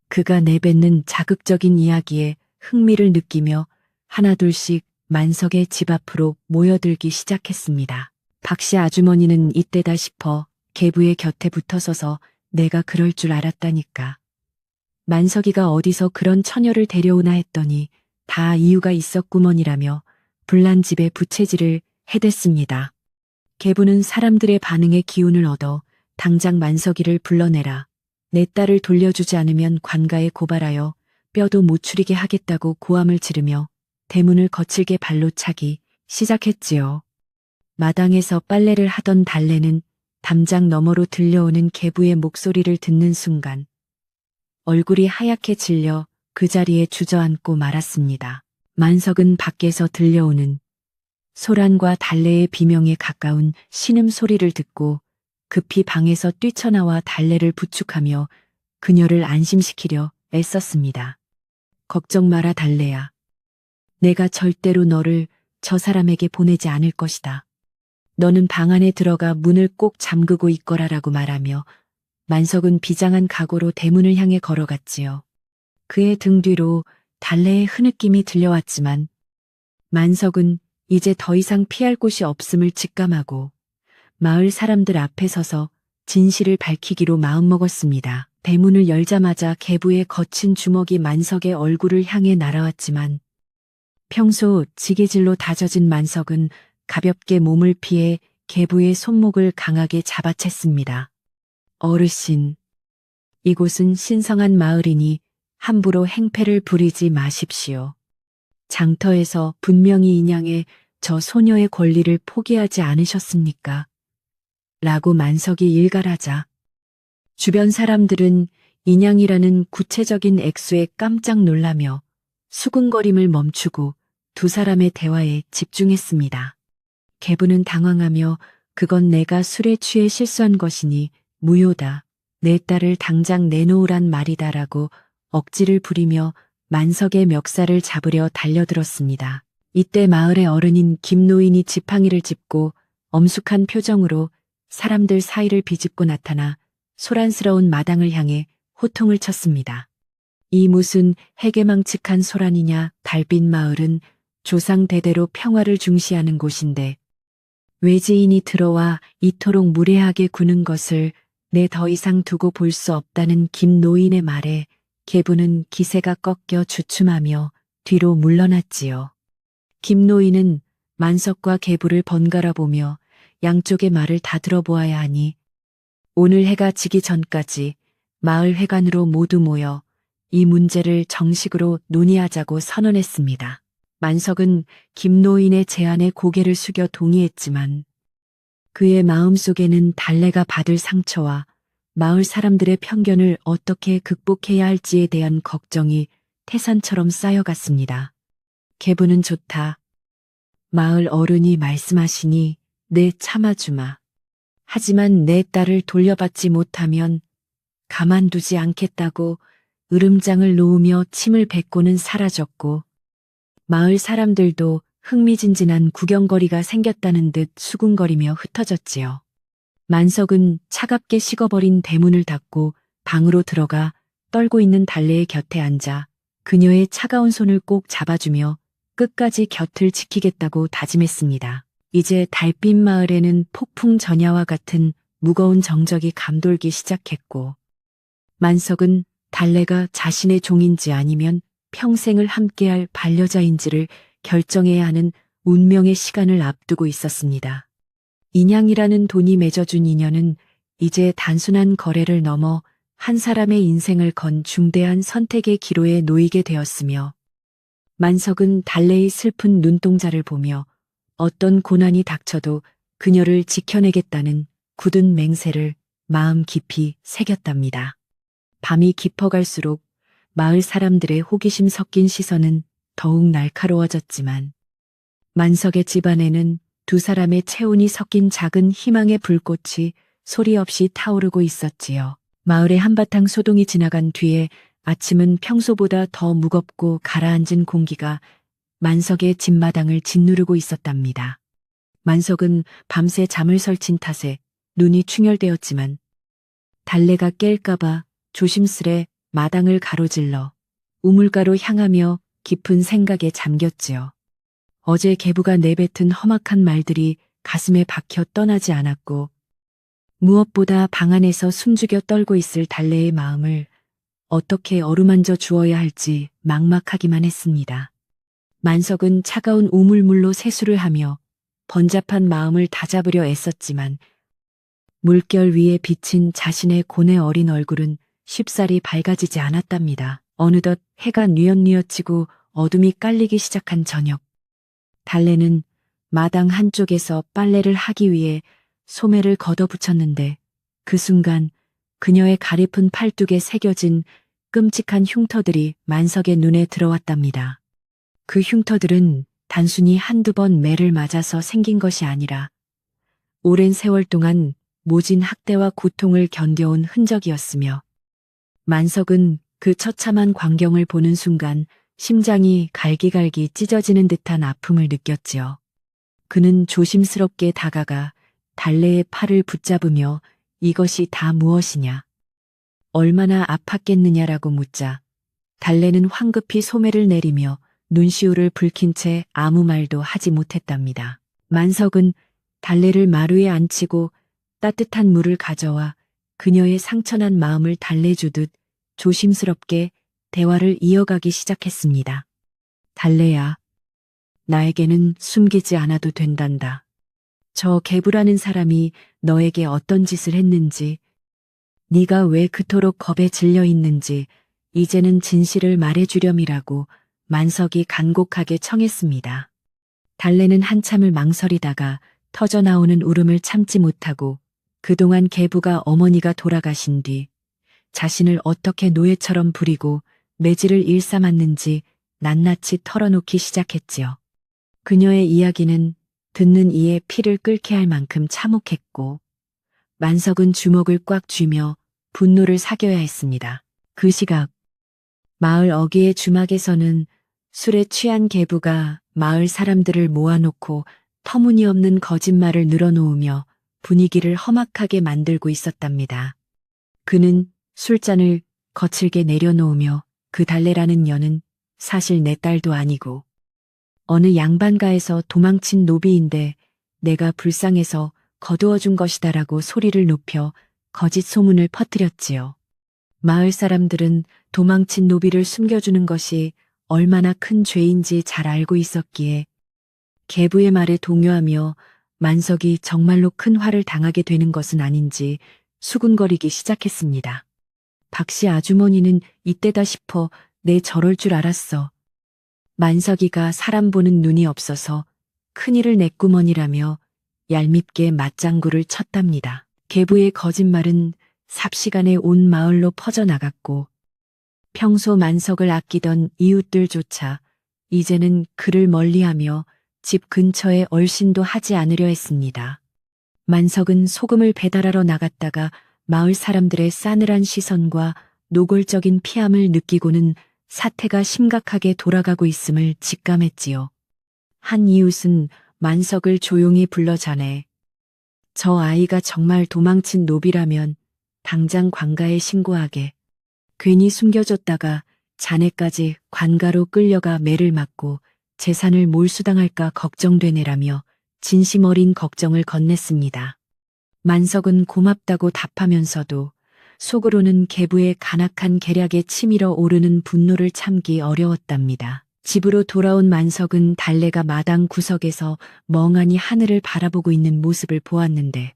그가 내뱉는 자극적인 이야기에 흥미를 느끼며 하나둘씩 만석의 집 앞으로 모여들기 시작했습니다. 박씨 아주머니는 이때다 싶어 계부의 곁에 붙어서서 내가 그럴 줄 알았다니까. 만석이가 어디서 그런 처녀를 데려오나 했더니 다 이유가 있었구먼이라며 불난 집에 부채질을 해댔습니다. 계부는 사람들의 반응에 기운을 얻어 당장 만석이를 불러내라. 내 딸을 돌려주지 않으면 관가에 고발하여 뼈도 못 추리게 하겠다고 고함을 지르며 대문을 거칠게 발로 차기 시작했지요. 마당에서 빨래를 하던 달래는 담장 너머로 들려오는 계부의 목소리를 듣는 순간 얼굴이 하얗게 질려 그 자리에 주저앉고 말았습니다. 만석은 밖에서 들려오는 소란과 달래의 비명에 가까운 신음소리를 듣고 급히 방에서 뛰쳐나와 달래를 부축하며 그녀를 안심시키려 애썼습니다. 걱정 마라 달래야. 내가 절대로 너를 저 사람에게 보내지 않을 것이다. 너는 방 안에 들어가 문을 꼭 잠그고 있거라라고 말하며 만석은 비장한 각오로 대문을 향해 걸어갔지요. 그의 등 뒤로 달래의 흐느낌이 들려왔지만 만석은 이제 더 이상 피할 곳이 없음을 직감하고 마을 사람들 앞에 서서 진실을 밝히기로 마음먹었습니다. 대문을 열자마자 계부의 거친 주먹이 만석의 얼굴을 향해 날아왔지만 평소 지게질로 다져진 만석은 가볍게 몸을 피해 계부의 손목을 강하게 잡아챘습니다. 어르신, 이곳은 신성한 마을이니 함부로 행패를 부리지 마십시오. 장터에서 분명히 인양해 저 소녀의 권리를 포기하지 않으셨습니까? 라고 만석이 일갈하자 주변 사람들은 인양이라는 구체적인 액수에 깜짝 놀라며 수근거림을 멈추고 두 사람의 대화에 집중했습니다. 계부는 당황하며 그건 내가 술에 취해 실수한 것이니 무효다. 내 딸을 당장 내놓으란 말이다라고 억지를 부리며 만석의 멱살을 잡으려 달려들었습니다. 이때 마을의 어른인 김노인이 지팡이를 짚고 엄숙한 표정으로 사람들 사이를 비집고 나타나 소란스러운 마당을 향해 호통을 쳤습니다. 이 무슨 해괴망측한 소란이냐. 달빛 마을은 조상 대대로 평화를 중시하는 곳인데 외지인이 들어와 이토록 무례하게 구는 것을 내 더 이상 두고 볼 수 없다는 김노인의 말에 계부는 기세가 꺾여 주춤하며 뒤로 물러났지요. 김노인은 만석과 계부를 번갈아 보며 양쪽의 말을 다 들어보아야 하니 오늘 해가 지기 전까지 마을 회관으로 모두 모여 이 문제를 정식으로 논의하자고 선언했습니다. 만석은 김노인의 제안에 고개를 숙여 동의했지만 그의 마음속에는 달래가 받을 상처와 마을 사람들의 편견을 어떻게 극복해야 할지에 대한 걱정이 태산처럼 쌓여갔습니다. 계부는 좋다. 마을 어른이 말씀하시니 내 참아주마. 하지만 내 딸을 돌려받지 못하면 가만두지 않겠다고 으름장을 놓으며 침을 뱉고는 사라졌고 마을 사람들도 흥미진진한 구경거리가 생겼다는 듯 수군거리며 흩어졌지요. 만석은 차갑게 식어버린 대문을 닫고 방으로 들어가 떨고 있는 달래의 곁에 앉아 그녀의 차가운 손을 꼭 잡아주며 끝까지 곁을 지키겠다고 다짐했습니다. 이제 달빛 마을에는 폭풍 전야와 같은 무거운 정적이 감돌기 시작했고 만석은 달래가 자신의 종인지 아니면 평생을 함께할 반려자인지를 결정해야 하는 운명의 시간을 앞두고 있었습니다. 인양이라는 돈이 맺어준 인연은 이제 단순한 거래를 넘어 한 사람의 인생을 건 중대한 선택의 기로에 놓이게 되었으며 만석은 달래의 슬픈 눈동자를 보며 어떤 고난이 닥쳐도 그녀를 지켜내겠다는 굳은 맹세를 마음 깊이 새겼답니다. 밤이 깊어갈수록 마을 사람들의 호기심 섞인 시선은 더욱 날카로워졌지만 만석의 집안에는 두 사람의 체온이 섞인 작은 희망의 불꽃이 소리 없이 타오르고 있었지요. 마을의 한바탕 소동이 지나간 뒤에 아침은 평소보다 더 무겁고 가라앉은 공기가 만석의 집마당을 짓누르고 있었답니다. 만석은 밤새 잠을 설친 탓에 눈이 충혈되었지만 달래가 깰까봐 조심스레 마당을 가로질러 우물가로 향하며 깊은 생각에 잠겼지요. 어제 계부가 내뱉은 험악한 말들이 가슴에 박혀 떠나지 않았고 무엇보다 방 안에서 숨죽여 떨고 있을 달래의 마음을 어떻게 어루만져 주어야 할지 막막하기만 했습니다. 만석은 차가운 우물물로 세수를 하며 번잡한 마음을 다잡으려 애썼지만 물결 위에 비친 자신의 고뇌 어린 얼굴은 쉽사리 밝아지지 않았답니다. 어느덧 해가 뉘엿뉘엿지고 어둠이 깔리기 시작한 저녁. 달래는 마당 한쪽에서 빨래를 하기 위해 소매를 걷어붙였는데 그 순간 그녀의 가리픈 팔뚝에 새겨진 끔찍한 흉터들이 만석의 눈에 들어왔답니다. 그 흉터들은 단순히 한두 번 매를 맞아서 생긴 것이 아니라 오랜 세월 동안 모진 학대와 고통을 견뎌온 흔적이었으며 만석은 그 처참한 광경을 보는 순간 심장이 갈기갈기 찢어지는 듯한 아픔을 느꼈지요. 그는 조심스럽게 다가가 달래의 팔을 붙잡으며 이것이 다 무엇이냐, 얼마나 아팠겠느냐라고 묻자 달래는 황급히 소매를 내리며 눈시울을 붉힌 채 아무 말도 하지 못했답니다. 만석은 달래를 마루에 앉히고 따뜻한 물을 가져와 그녀의 상처난 마음을 달래주듯 조심스럽게 대화를 이어가기 시작했습니다. 달래야, 나에게는 숨기지 않아도 된단다. 저 계부라는 사람이 너에게 어떤 짓을 했는지, 네가 왜 그토록 겁에 질려 있는지 이제는 진실을 말해주렴이라고 만석이 간곡하게 청했습니다. 달래는 한참을 망설이다가 터져나오는 울음을 참지 못하고 그동안 계부가 어머니가 돌아가신 뒤 자신을 어떻게 노예처럼 부리고 매질을 일삼았는지 낱낱이 털어놓기 시작했지요. 그녀의 이야기는 듣는 이의 피를 끓게 할 만큼 참혹했고 만석은 주먹을 꽉 쥐며 분노를 사겨야 했습니다. 그 시각 마을 어귀의 주막에서는 술에 취한 계부가 마을 사람들을 모아놓고 터무니없는 거짓말을 늘어놓으며 분위기를 험악하게 만들고 있었답니다. 그는 술잔을 거칠게 내려놓으며 그 달래라는 여는 사실 내 딸도 아니고 어느 양반가에서 도망친 노비인데 내가 불쌍해서 거두어준 것이다라고 소리를 높여 거짓 소문을 퍼뜨렸지요. 마을 사람들은 도망친 노비를 숨겨주는 것이 얼마나 큰 죄인지 잘 알고 있었기에 계부의 말에 동요하며 만석이 정말로 큰 화를 당하게 되는 것은 아닌지 수군거리기 시작했습니다. 박씨 아주머니는 이때다 싶어 내 저럴 줄 알았어. 만석이가 사람 보는 눈이 없어서 큰일을 냈구먼이라며 얄밉게 맞장구를 쳤답니다. 계부의 거짓말은 삽시간에 온 마을로 퍼져나갔고 평소 만석을 아끼던 이웃들조차 이제는 그를 멀리하며 집 근처에 얼씬도 하지 않으려 했습니다. 만석은 소금을 배달하러 나갔다가 마을 사람들의 싸늘한 시선과 노골적인 피함을 느끼고는 사태가 심각하게 돌아가고 있음을 직감했지요. 한 이웃은 만석을 조용히 불러 자네. 저 아이가 정말 도망친 노비라면 당장 관가에 신고하게. 괜히 숨겨줬다가 자네까지 관가로 끌려가 매를 맞고 재산을 몰수당할까 걱정되네라며 진심 어린 걱정을 건넸습니다. 만석은 고맙다고 답하면서도 속으로는 계부의 간악한 계략에 치밀어 오르는 분노를 참기 어려웠답니다. 집으로 돌아온 만석은 달래가 마당 구석에서 멍하니 하늘을 바라보고 있는 모습을 보았는데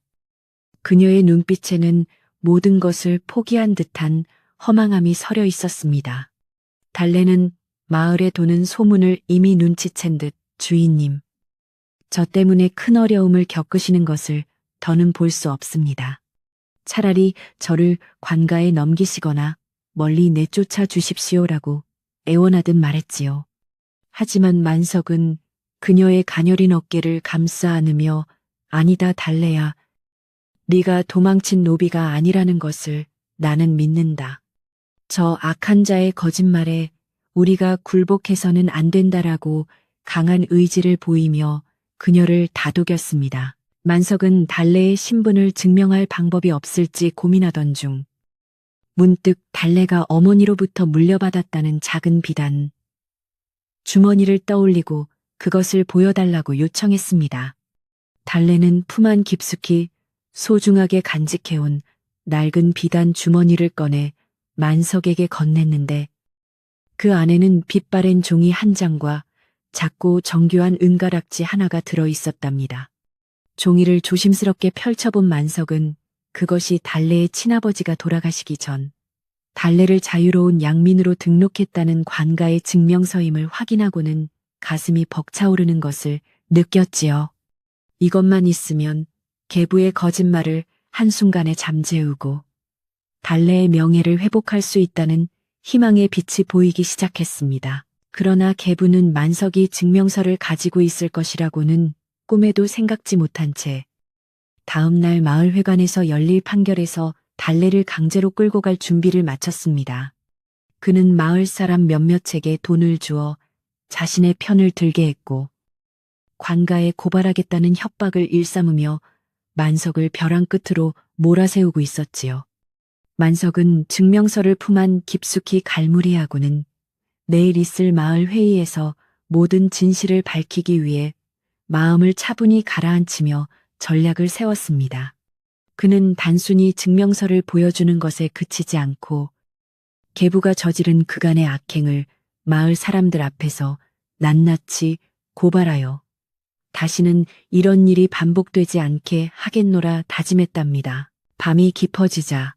그녀의 눈빛에는 모든 것을 포기한 듯한 허망함이 서려 있었습니다. 달래는 마을에 도는 소문을 이미 눈치챈 듯 주인님, 저 때문에 큰 어려움을 겪으시는 것을 더는 볼 수 없습니다. 차라리 저를 관가에 넘기시거나 멀리 내쫓아 주십시오라고 애원하듯 말했지요. 하지만 만석은 그녀의 가녀린 어깨를 감싸 안으며 아니다 달래야. 네가 도망친 노비가 아니라는 것을 나는 믿는다. 저 악한 자의 거짓말에 우리가 굴복해서는 안 된다라고 강한 의지를 보이며 그녀를 다독였습니다. 만석은 달래의 신분을 증명할 방법이 없을지 고민하던 중 문득 달래가 어머니로부터 물려받았다는 작은 비단, 주머니를 떠올리고 그것을 보여달라고 요청했습니다. 달래는 품 안 깊숙이 소중하게 간직해온 낡은 비단 주머니를 꺼내 만석에게 건넸는데 그 안에는 빛바랜 종이 한 장과 작고 정교한 은가락지 하나가 들어 있었답니다. 종이를 조심스럽게 펼쳐본 만석은 그것이 달래의 친아버지가 돌아가시기 전 달래를 자유로운 양민으로 등록했다는 관가의 증명서임을 확인하고는 가슴이 벅차오르는 것을 느꼈지요. 이것만 있으면 계부의 거짓말을 한순간에 잠재우고 달래의 명예를 회복할 수 있다는 희망의 빛이 보이기 시작했습니다. 그러나 계부는 만석이 증명서를 가지고 있을 것이라고는 꿈에도 생각지 못한 채 다음 날 마을회관에서 열릴 판결에서 달래를 강제로 끌고 갈 준비를 마쳤습니다. 그는 마을 사람 몇몇에게 돈을 주어 자신의 편을 들게 했고 관가에 고발하겠다는 협박을 일삼으며 만석을 벼랑 끝으로 몰아세우고 있었지요. 만석은 증명서를 품안 깊숙이 갈무리하고는 내일 있을 마을 회의에서 모든 진실을 밝히기 위해 마음을 차분히 가라앉히며 전략을 세웠습니다. 그는 단순히 증명서를 보여주는 것에 그치지 않고 계부가 저지른 그간의 악행을 마을 사람들 앞에서 낱낱이 고발하여 다시는 이런 일이 반복되지 않게 하겠노라 다짐했답니다. 밤이 깊어지자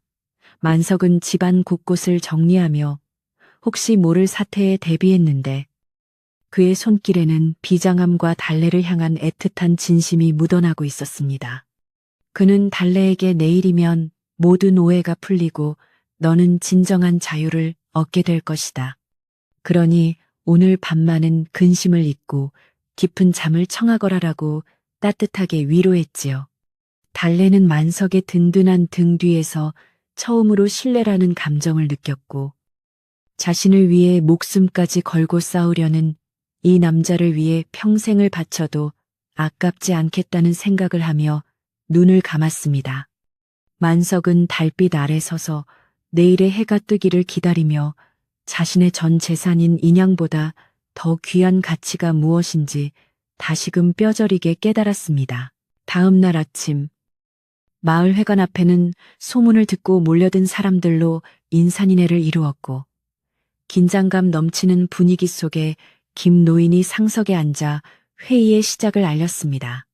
만석은 집안 곳곳을 정리하며 혹시 모를 사태에 대비했는데 그의 손길에는 비장함과 달래를 향한 애틋한 진심이 묻어나고 있었습니다. 그는 달래에게 내일이면 모든 오해가 풀리고 너는 진정한 자유를 얻게 될 것이다. 그러니 오늘 밤만은 근심을 잊고 깊은 잠을 청하거라라고 따뜻하게 위로했지요. 달래는 만석의 든든한 등 뒤에서 처음으로 신뢰라는 감정을 느꼈고 자신을 위해 목숨까지 걸고 싸우려는 이 남자를 위해 평생을 바쳐도 아깝지 않겠다는 생각을 하며 눈을 감았습니다. 만석은 달빛 아래 서서 내일의 해가 뜨기를 기다리며 자신의 전 재산인 인양보다 더 귀한 가치가 무엇인지 다시금 뼈저리게 깨달았습니다. 다음 날 아침 마을 회관 앞에는 소문을 듣고 몰려든 사람들로 인산인해를 이루었고 긴장감 넘치는 분위기 속에 김 노인이 상석에 앉아 회의의 시작을 알렸습니다.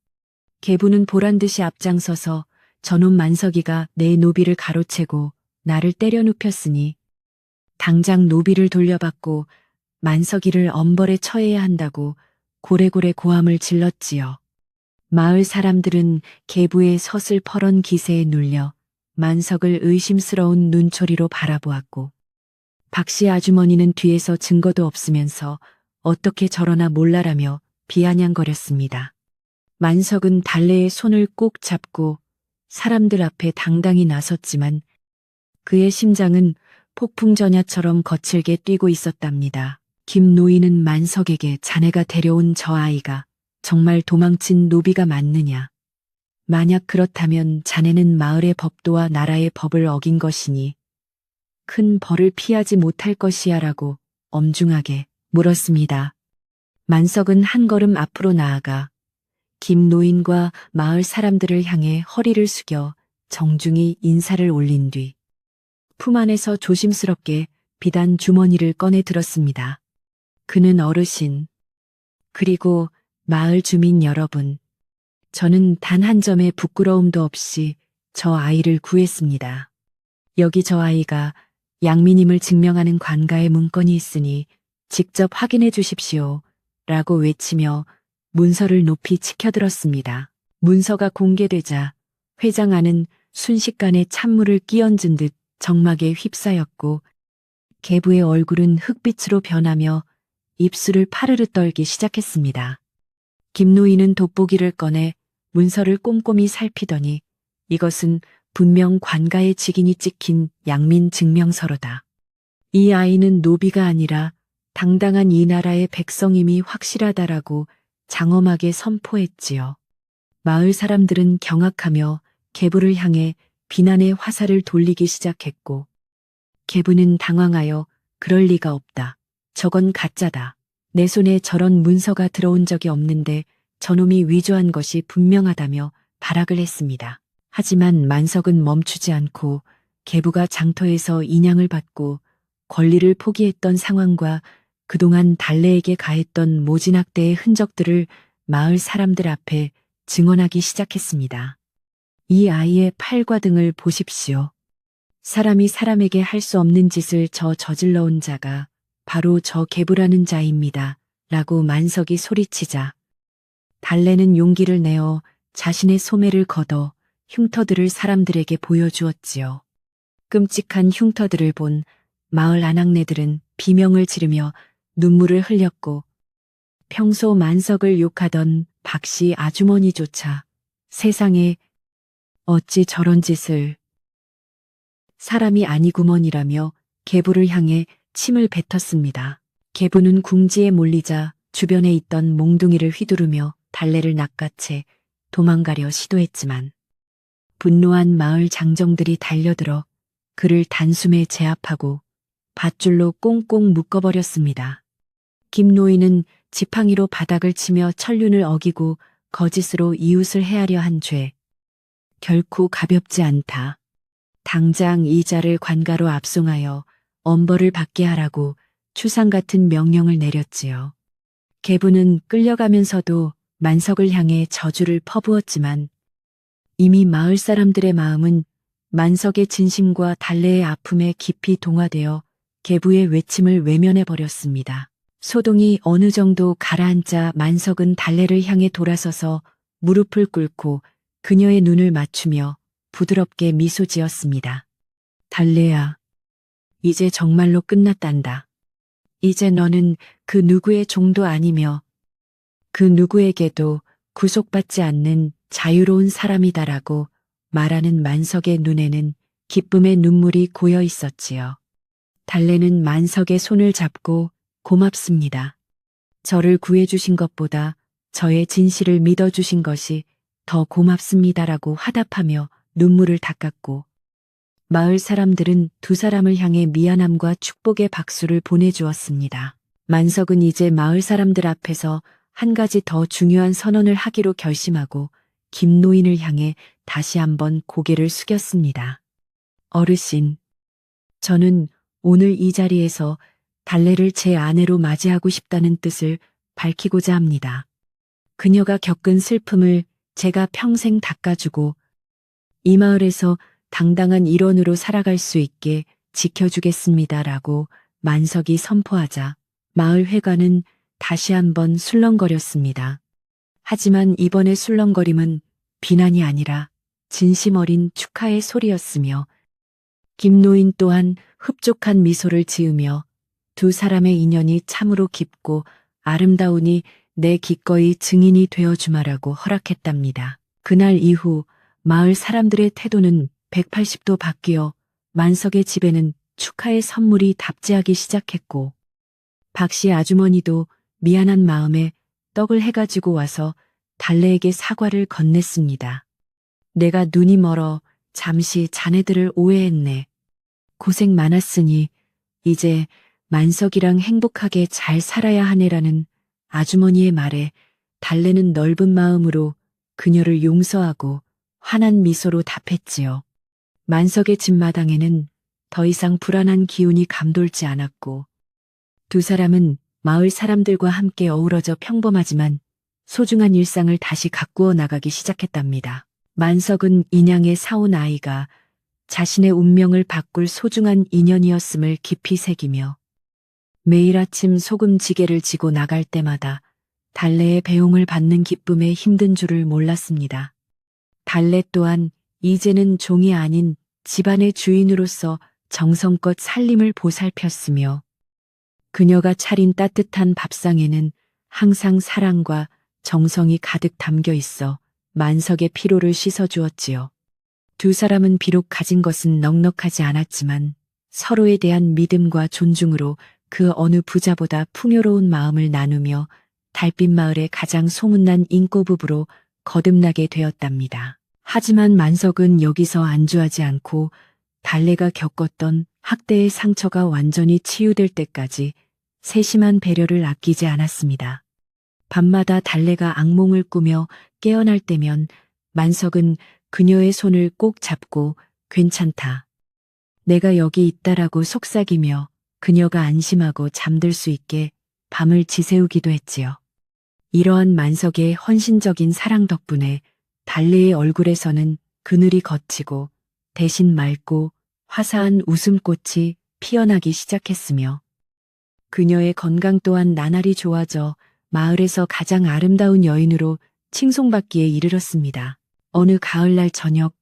계부는 보란듯이 앞장서서 저놈 만석이가 내 노비를 가로채고 나를 때려 눕혔으니 당장 노비를 돌려받고 만석이를 엄벌에 처해야 한다고 고래고래 고함을 질렀지요. 마을 사람들은 계부의 서슬퍼런 기세에 눌려 만석을 의심스러운 눈초리로 바라보았고 박씨 아주머니는 뒤에서 증거도 없으면서 어떻게 저러나 몰라라며 비아냥거렸습니다. 만석은 달래의 손을 꼭 잡고 사람들 앞에 당당히 나섰지만 그의 심장은 폭풍전야처럼 거칠게 뛰고 있었답니다. 김 노인은 만석에게 자네가 데려온 저 아이가 정말 도망친 노비가 맞느냐? 만약 그렇다면 자네는 마을의 법도와 나라의 법을 어긴 것이니 큰 벌을 피하지 못할 것이야 라고 엄중하게 물었습니다. 만석은 한 걸음 앞으로 나아가 김 노인과 마을 사람들을 향해 허리를 숙여 정중히 인사를 올린 뒤 품 안에서 조심스럽게 비단 주머니를 꺼내 들었습니다. 그는 어르신, 그리고 마을 주민 여러분, 저는 단 한 점의 부끄러움도 없이 저 아이를 구했습니다. 여기 저 아이가 양미님을 증명하는 관가의 문건이 있으니 직접 확인해 주십시오. 라고 외치며 문서를 높이 치켜들었습니다. 문서가 공개되자 회장 안은 순식간에 찬물을 끼얹은 듯 정막에 휩싸였고 계부의 얼굴은 흑빛으로 변하며 입술을 파르르 떨기 시작했습니다. 김노인은 돋보기를 꺼내 문서를 꼼꼼히 살피더니 이것은 분명 관가의 직인이 찍힌 양민 증명서로다. 이 아이는 노비가 아니라 당당한 이 나라의 백성임이 확실하다라고 장엄하게 선포했지요. 마을 사람들은 경악하며 계부를 향해 비난의 화살을 돌리기 시작했고 계부는 당황하여 그럴 리가 없다. 저건 가짜다. 내 손에 저런 문서가 들어온 적이 없는데 저놈이 위조한 것이 분명하다며 발악을 했습니다. 하지만 만석은 멈추지 않고 계부가 장터에서 인양을 받고 권리를 포기했던 상황과 그동안 달래에게 가했던 모진학대의 흔적들을 마을 사람들 앞에 증언하기 시작했습니다. 이 아이의 팔과 등을 보십시오. 사람이 사람에게 할 수 없는 짓을 저질러 온 자가 바로 저 계부라는 자입니다. 라고 만석이 소리치자 달래는 용기를 내어 자신의 소매를 걷어 흉터들을 사람들에게 보여주었지요. 끔찍한 흉터들을 본 마을 아낙네들은 비명을 지르며 눈물을 흘렸고 평소 만석을 욕하던 박씨 아주머니조차 세상에 어찌 저런 짓을 사람이 아니구먼이라며 계부를 향해 침을 뱉었습니다. 계부는 궁지에 몰리자 주변에 있던 몽둥이를 휘두르며 달래를 낚아채 도망가려 시도했지만 분노한 마을 장정들이 달려들어 그를 단숨에 제압하고 밧줄로 꽁꽁 묶어버렸습니다. 김노인은 지팡이로 바닥을 치며 천륜을 어기고 거짓으로 이웃을 해하려 한 죄. 결코 가볍지 않다. 당장 이 자를 관가로 압송하여 엄벌을 받게 하라고 추상 같은 명령을 내렸지요. 계부는 끌려가면서도 만석을 향해 저주를 퍼부었지만 이미 마을 사람들의 마음은 만석의 진심과 달래의 아픔에 깊이 동화되어 계부의 외침을 외면해버렸습니다. 소동이 어느 정도 가라앉자 만석은 달래를 향해 돌아서서 무릎을 꿇고 그녀의 눈을 맞추며 부드럽게 미소 지었습니다. 달래야, 이제 정말로 끝났단다. 이제 너는 그 누구의 종도 아니며 그 누구에게도 구속받지 않는 자유로운 사람이다라고 말하는 만석의 눈에는 기쁨의 눈물이 고여 있었지요. 달래는 만석의 손을 잡고 고맙습니다. 저를 구해주신 것보다 저의 진실을 믿어주신 것이 더 고맙습니다라고 화답하며 눈물을 닦았고 마을 사람들은 두 사람을 향해 미안함과 축복의 박수를 보내주었습니다. 만석은 이제 마을 사람들 앞에서 한 가지 더 중요한 선언을 하기로 결심하고 김노인을 향해 다시 한번 고개를 숙였습니다. 어르신, 저는 오늘 이 자리에서 달래를 제 아내로 맞이하고 싶다는 뜻을 밝히고자 합니다. 그녀가 겪은 슬픔을 제가 평생 닦아주고 이 마을에서 당당한 일원으로 살아갈 수 있게 지켜주겠습니다라고 만석이 선포하자 마을 회관은 다시 한번 술렁거렸습니다. 하지만 이번의 술렁거림은 비난이 아니라 진심 어린 축하의 소리였으며 김노인 또한 흡족한 미소를 지으며 두 사람의 인연이 참으로 깊고 아름다우니 내 기꺼이 증인이 되어주마라고 허락했답니다. 그날 이후 마을 사람들의 태도는 180도 바뀌어 만석의 집에는 축하의 선물이 답지하기 시작했고 박씨 아주머니도 미안한 마음에 떡을 해가지고 와서 달래에게 사과를 건넸습니다. 내가 눈이 멀어 잠시 자네들을 오해했네. 고생 많았으니 이제 만석이랑 행복하게 잘 살아야 하네라는 아주머니의 말에 달래는 넓은 마음으로 그녀를 용서하고 환한 미소로 답했지요. 만석의 집마당에는 더 이상 불안한 기운이 감돌지 않았고 두 사람은 마을 사람들과 함께 어우러져 평범하지만 소중한 일상을 다시 가꾸어 나가기 시작했답니다. 만석은 인양에 사온 아이가 자신의 운명을 바꿀 소중한 인연이었음을 깊이 새기며 매일 아침 소금지게를 지고 나갈 때마다 달래의 배웅을 받는 기쁨에 힘든 줄을 몰랐습니다. 달래 또한 이제는 종이 아닌 집안의 주인으로서 정성껏 살림을 보살폈으며 그녀가 차린 따뜻한 밥상에는 항상 사랑과 정성이 가득 담겨 있어 만석의 피로를 씻어주었지요. 두 사람은 비록 가진 것은 넉넉하지 않았지만 서로에 대한 믿음과 존중으로 그 어느 부자보다 풍요로운 마음을 나누며 달빛 마을의 가장 소문난 인꼬부부로 거듭나게 되었답니다. 하지만 만석은 여기서 안주하지 않고 달래가 겪었던 학대의 상처가 완전히 치유될 때까지 세심한 배려를 아끼지 않았습니다. 밤마다 달래가 악몽을 꾸며 깨어날 때면 만석은 그녀의 손을 꼭 잡고 괜찮다. 내가 여기 있다라고 속삭이며 그녀가 안심하고 잠들 수 있게 밤을 지새우기도 했지요. 이러한 만석의 헌신적인 사랑 덕분에 달래의 얼굴에서는 그늘이 걷히고 대신 맑고 화사한 웃음꽃이 피어나기 시작했으며 그녀의 건강 또한 나날이 좋아져 마을에서 가장 아름다운 여인으로 칭송받기에 이르렀습니다. 어느 가을날 저녁,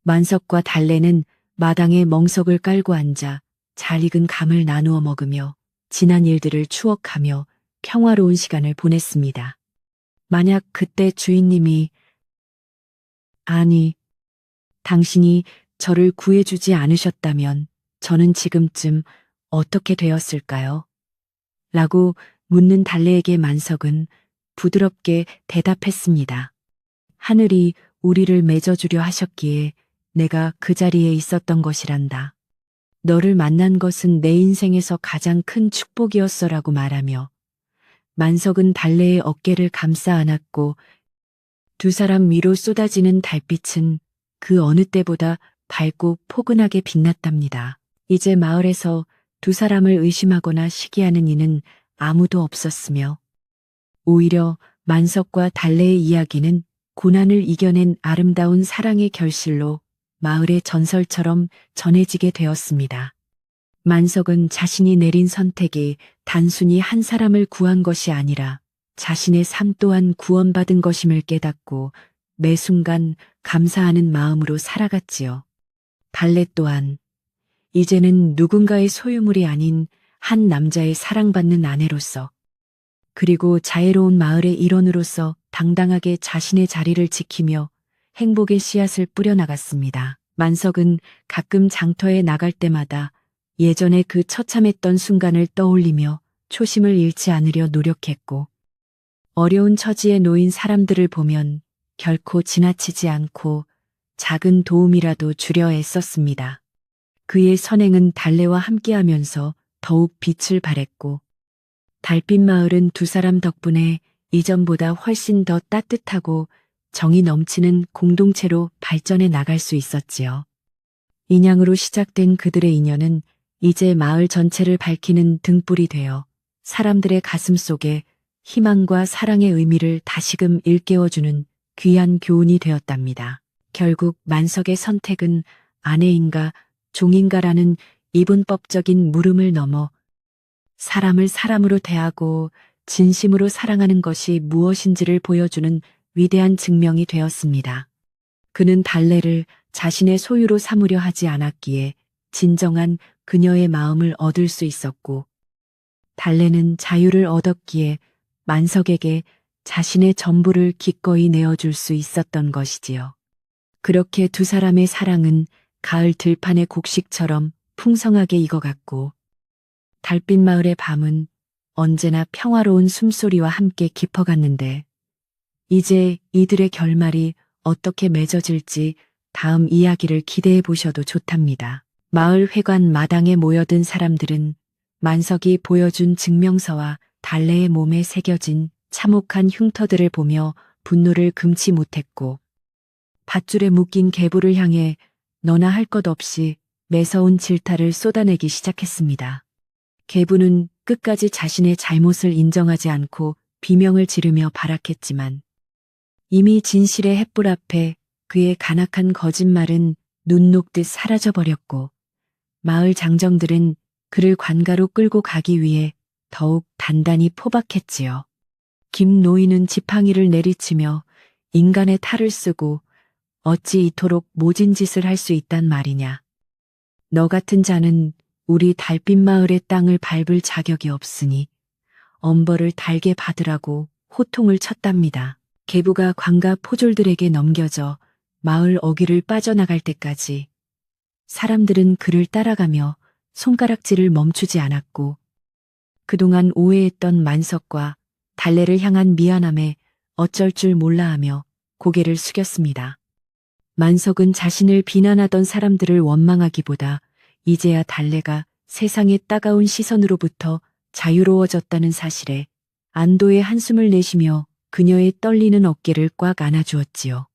만석과 달래는 마당에 멍석을 깔고 앉아 잘 익은 감을 나누어 먹으며 지난 일들을 추억하며 평화로운 시간을 보냈습니다. 만약 그때 주인님이 아니, 당신이 저를 구해주지 않으셨다면 저는 지금쯤 어떻게 되었을까요? 라고 묻는 달래에게 만석은 부드럽게 대답했습니다. 하늘이 우리를 맺어주려 하셨기에 내가 그 자리에 있었던 것이란다. 너를 만난 것은 내 인생에서 가장 큰 축복이었어라고 말하며 만석은 달래의 어깨를 감싸 안았고 두 사람 위로 쏟아지는 달빛은 그 어느 때보다 밝고 포근하게 빛났답니다. 이제 마을에서 두 사람을 의심하거나 시기하는 이는 아무도 없었으며 오히려 만석과 달래의 이야기는 고난을 이겨낸 아름다운 사랑의 결실로 마을의 전설처럼 전해지게 되었습니다. 만석은 자신이 내린 선택이 단순히 한 사람을 구한 것이 아니라 자신의 삶 또한 구원받은 것임을 깨닫고 매 순간 감사하는 마음으로 살아갔지요. 달래 또한 이제는 누군가의 소유물이 아닌 한 남자의 사랑받는 아내로서 그리고 자애로운 마을의 일원으로서 당당하게 자신의 자리를 지키며 행복의 씨앗을 뿌려나갔습니다. 만석은 가끔 장터에 나갈 때마다 예전에 그 처참했던 순간을 떠올리며 초심을 잃지 않으려 노력했고 어려운 처지에 놓인 사람들을 보면 결코 지나치지 않고 작은 도움이라도 주려 애썼습니다. 그의 선행은 달래와 함께하면서 더욱 빛을 발했고 달빛 마을은 두 사람 덕분에 이전보다 훨씬 더 따뜻하고 정이 넘치는 공동체로 발전해 나갈 수 있었지요. 인양으로 시작된 그들의 인연은 이제 마을 전체를 밝히는 등불이 되어 사람들의 가슴 속에 희망과 사랑의 의미를 다시금 일깨워주는 귀한 교훈이 되었답니다. 결국 만석의 선택은 아내인가 종인가라는 이분법적인 물음을 넘어 사람을 사람으로 대하고 진심으로 사랑하는 것이 무엇인지를 보여주는 위대한 증명이 되었습니다. 그는 달래를 자신의 소유로 삼으려 하지 않았기에 진정한 그녀의 마음을 얻을 수 있었고 달래는 자유를 얻었기에 만석에게 자신의 전부를 기꺼이 내어줄 수 있었던 것이지요. 그렇게 두 사람의 사랑은 가을 들판의 곡식처럼 풍성하게 익어갔고 달빛 마을의 밤은 언제나 평화로운 숨소리와 함께 깊어갔는데 이제 이들의 결말이 어떻게 맺어질지 다음 이야기를 기대해 보셔도 좋답니다. 마을 회관 마당에 모여든 사람들은 만석이 보여준 증명서와 달래의 몸에 새겨진 참혹한 흉터들을 보며 분노를 금치 못했고 밧줄에 묶인 계부를 향해 너나 할 것 없이 매서운 질타를 쏟아내기 시작했습니다. 계부는 끝까지 자신의 잘못을 인정하지 않고 비명을 지르며 발악했지만 이미 진실의 햇불 앞에 그의 간악한 거짓말은 눈 녹듯 사라져버렸고 마을 장정들은 그를 관가로 끌고 가기 위해 더욱 단단히 포박했지요. 김 노인은 지팡이를 내리치며 인간의 탈을 쓰고 어찌 이토록 모진 짓을 할 수 있단 말이냐. 너 같은 자는 우리 달빛 마을의 땅을 밟을 자격이 없으니 엄벌을 달게 받으라고 호통을 쳤답니다. 계부가 관가 포졸들에게 넘겨져 마을 어귀를 빠져나갈 때까지 사람들은 그를 따라가며 손가락질을 멈추지 않았고 그동안 오해했던 만석과 달래를 향한 미안함에 어쩔 줄 몰라 하며 고개를 숙였습니다. 만석은 자신을 비난하던 사람들을 원망하기보다 이제야 달래가 세상의 따가운 시선으로부터 자유로워졌다는 사실에 안도의 한숨을 내쉬며 그녀의 떨리는 어깨를 꽉 안아주었지요.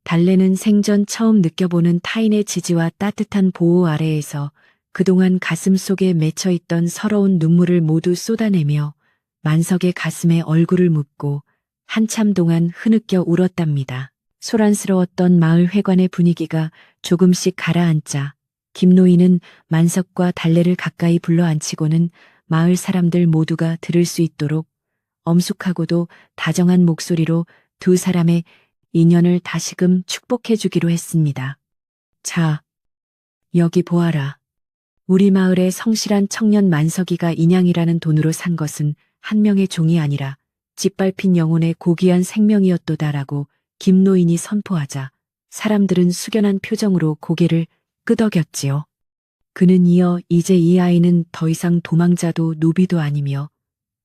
달래는 생전 처음 느껴보는 타인의 지지와 따뜻한 보호 아래에서 그동안 가슴 속에 맺혀있던 서러운 눈물을 모두 쏟아내며 만석의 가슴에 얼굴을 묻고 한참 동안 흐느껴 울었답니다. 소란스러웠던 마을 회관의 분위기가 조금씩 가라앉자 김노인은 만석과 달래를 가까이 불러앉히고는 마을 사람들 모두가 들을 수 있도록 엄숙하고도 다정한 목소리로 두 사람의 인연을 다시금 축복해 주기로 했습니다. 자, 여기 보아라. 우리 마을의 성실한 청년 만석이가 인양이라는 돈으로 산 것은 한 명의 종이 아니라 짓밟힌 영혼의 고귀한 생명이었도다라고 김노인이 선포하자 사람들은 숙연한 표정으로 고개를 끄덕였지요. 그는 이어 이제 이 아이는 더 이상 도망자도 노비도 아니며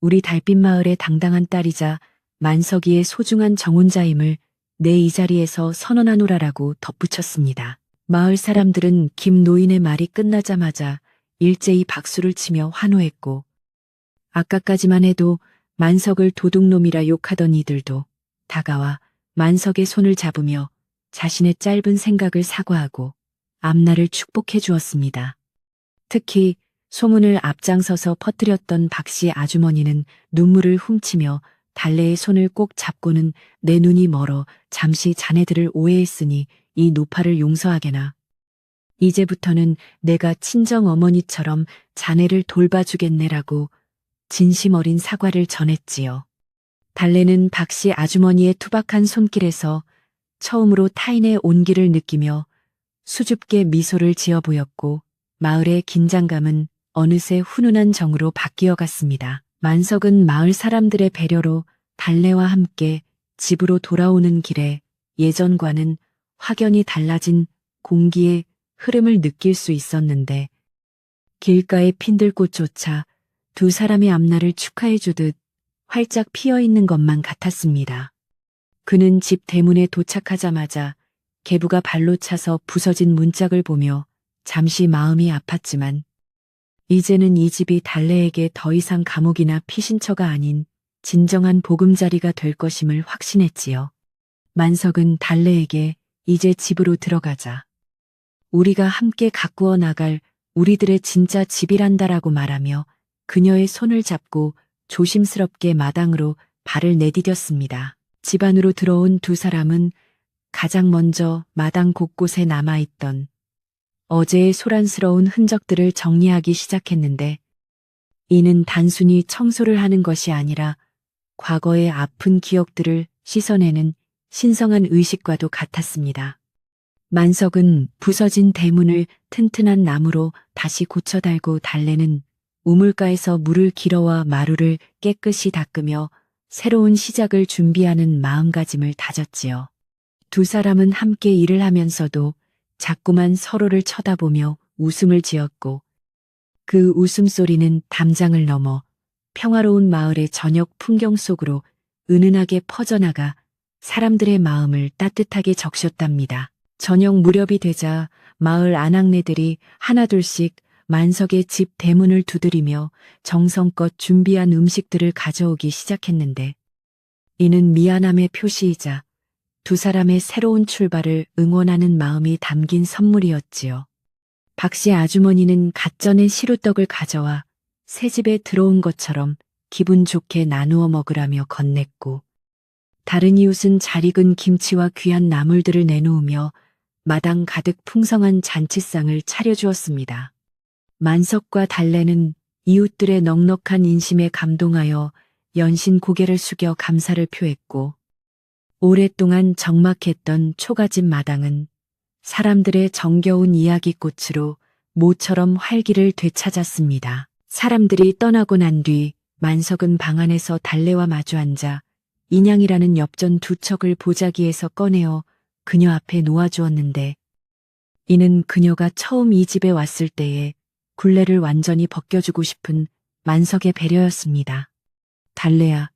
우리 달빛 마을의 당당한 딸이자 만석이의 소중한 정혼자임을 내 이 자리에서 선언하노라라고 덧붙였습니다. 마을 사람들은 김 노인의 말이 끝나자마자 일제히 박수를 치며 환호했고 아까까지만 해도 만석을 도둑놈이라 욕하던 이들도 다가와 만석의 손을 잡으며 자신의 짧은 생각을 사과하고 앞날을 축복해 주었습니다. 특히 소문을 앞장서서 퍼뜨렸던 박씨 아주머니는 눈물을 훔치며 달래의 손을 꼭 잡고는 내 눈이 멀어 잠시 자네들을 오해했으니 이 노파를 용서하게나. 이제부터는 내가 친정 어머니처럼 자네를 돌봐주겠네라고 진심 어린 사과를 전했지요. 달래는 박씨 아주머니의 투박한 손길에서 처음으로 타인의 온기를 느끼며 수줍게 미소를 지어 보였고 마을의 긴장감은 어느새 훈훈한 정으로 바뀌어 갔습니다. 만석은 마을 사람들의 배려로 달래와 함께 집으로 돌아오는 길에 예전과는 확연히 달라진 공기의 흐름을 느낄 수 있었는데 길가의 핀들꽃조차 두 사람의 앞날을 축하해 주듯 활짝 피어 있는 것만 같았습니다. 그는 집 대문에 도착하자마자 계부가 발로 차서 부서진 문짝을 보며 잠시 마음이 아팠지만 이제는 이 집이 달래에게 더 이상 감옥이나 피신처가 아닌 진정한 보금자리가 될 것임을 확신했지요. 만석은 달래에게 이제 집으로 들어가자. 우리가 함께 가꾸어 나갈 우리들의 진짜 집이란다라고 말하며 그녀의 손을 잡고 조심스럽게 마당으로 발을 내디뎠습니다. 집 안으로 들어온 두 사람은 가장 먼저 마당 곳곳에 남아있던 어제의 소란스러운 흔적들을 정리하기 시작했는데 이는 단순히 청소를 하는 것이 아니라 과거의 아픈 기억들을 씻어내는 신성한 의식과도 같았습니다. 만석은 부서진 대문을 튼튼한 나무로 다시 고쳐달고 달래는 우물가에서 물을 길어와 마루를 깨끗이 닦으며 새로운 시작을 준비하는 마음가짐을 다졌지요. 두 사람은 함께 일을 하면서도 자꾸만 서로를 쳐다보며 웃음을 지었고 그 웃음소리는 담장을 넘어 평화로운 마을의 저녁 풍경 속으로 은은하게 퍼져나가 사람들의 마음을 따뜻하게 적셨답니다. 저녁 무렵이 되자 마을 아낙네들이 하나둘씩 만석의 집 대문을 두드리며 정성껏 준비한 음식들을 가져오기 시작했는데 이는 미안함의 표시이자 두 사람의 새로운 출발을 응원하는 마음이 담긴 선물이었지요. 박씨 아주머니는 갓 쪄낸 시루떡을 가져와 새집에 들어온 것처럼 기분 좋게 나누어 먹으라며 건넸고 다른 이웃은 잘 익은 김치와 귀한 나물들을 내놓으며 마당 가득 풍성한 잔치상을 차려주었습니다. 만석과 달래는 이웃들의 넉넉한 인심에 감동하여 연신 고개를 숙여 감사를 표했고 오랫동안 적막했던 초가집 마당은 사람들의 정겨운 이야기꽃으로 모처럼 활기를 되찾았습니다. 사람들이 떠나고 난 뒤 만석은 방 안에서 달래와 마주 앉아 인양이라는 엽전 두 척을 보자기에서 꺼내어 그녀 앞에 놓아주었는데 이는 그녀가 처음 이 집에 왔을 때에 굴레를 완전히 벗겨주고 싶은 만석의 배려였습니다. 달래야,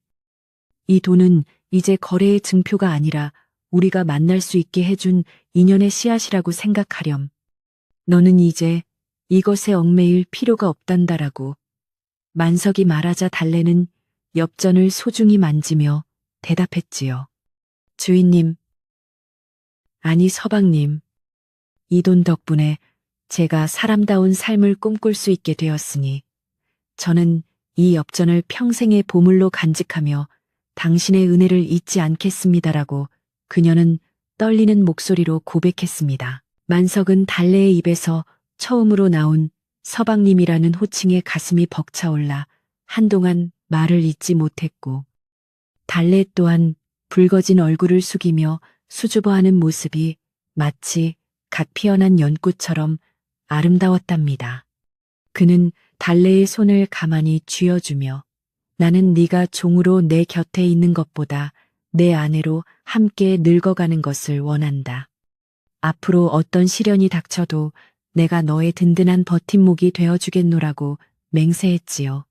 이 돈은 이제 거래의 증표가 아니라 우리가 만날 수 있게 해준 인연의 씨앗이라고 생각하렴. 너는 이제 이것에 얽매일 필요가 없단다라고. 만석이 말하자 달래는 엽전을 소중히 만지며 대답했지요. 주인님, 아니 서방님, 이 돈 덕분에 제가 사람다운 삶을 꿈꿀 수 있게 되었으니 저는 이 엽전을 평생의 보물로 간직하며 당신의 은혜를 잊지 않겠습니다라고 그녀는 떨리는 목소리로 고백했습니다. 만석은 달래의 입에서 처음으로 나온 서방님이라는 호칭에 가슴이 벅차올라 한동안 말을 잇지 못했고 달래 또한 붉어진 얼굴을 숙이며 수줍어하는 모습이 마치 갓 피어난 연꽃처럼 아름다웠답니다. 그는 달래의 손을 가만히 쥐어주며 나는 네가 종으로 내 곁에 있는 것보다 내 아내로 함께 늙어가는 것을 원한다. 앞으로 어떤 시련이 닥쳐도 내가 너의 든든한 버팀목이 되어주겠노라고 맹세했지요.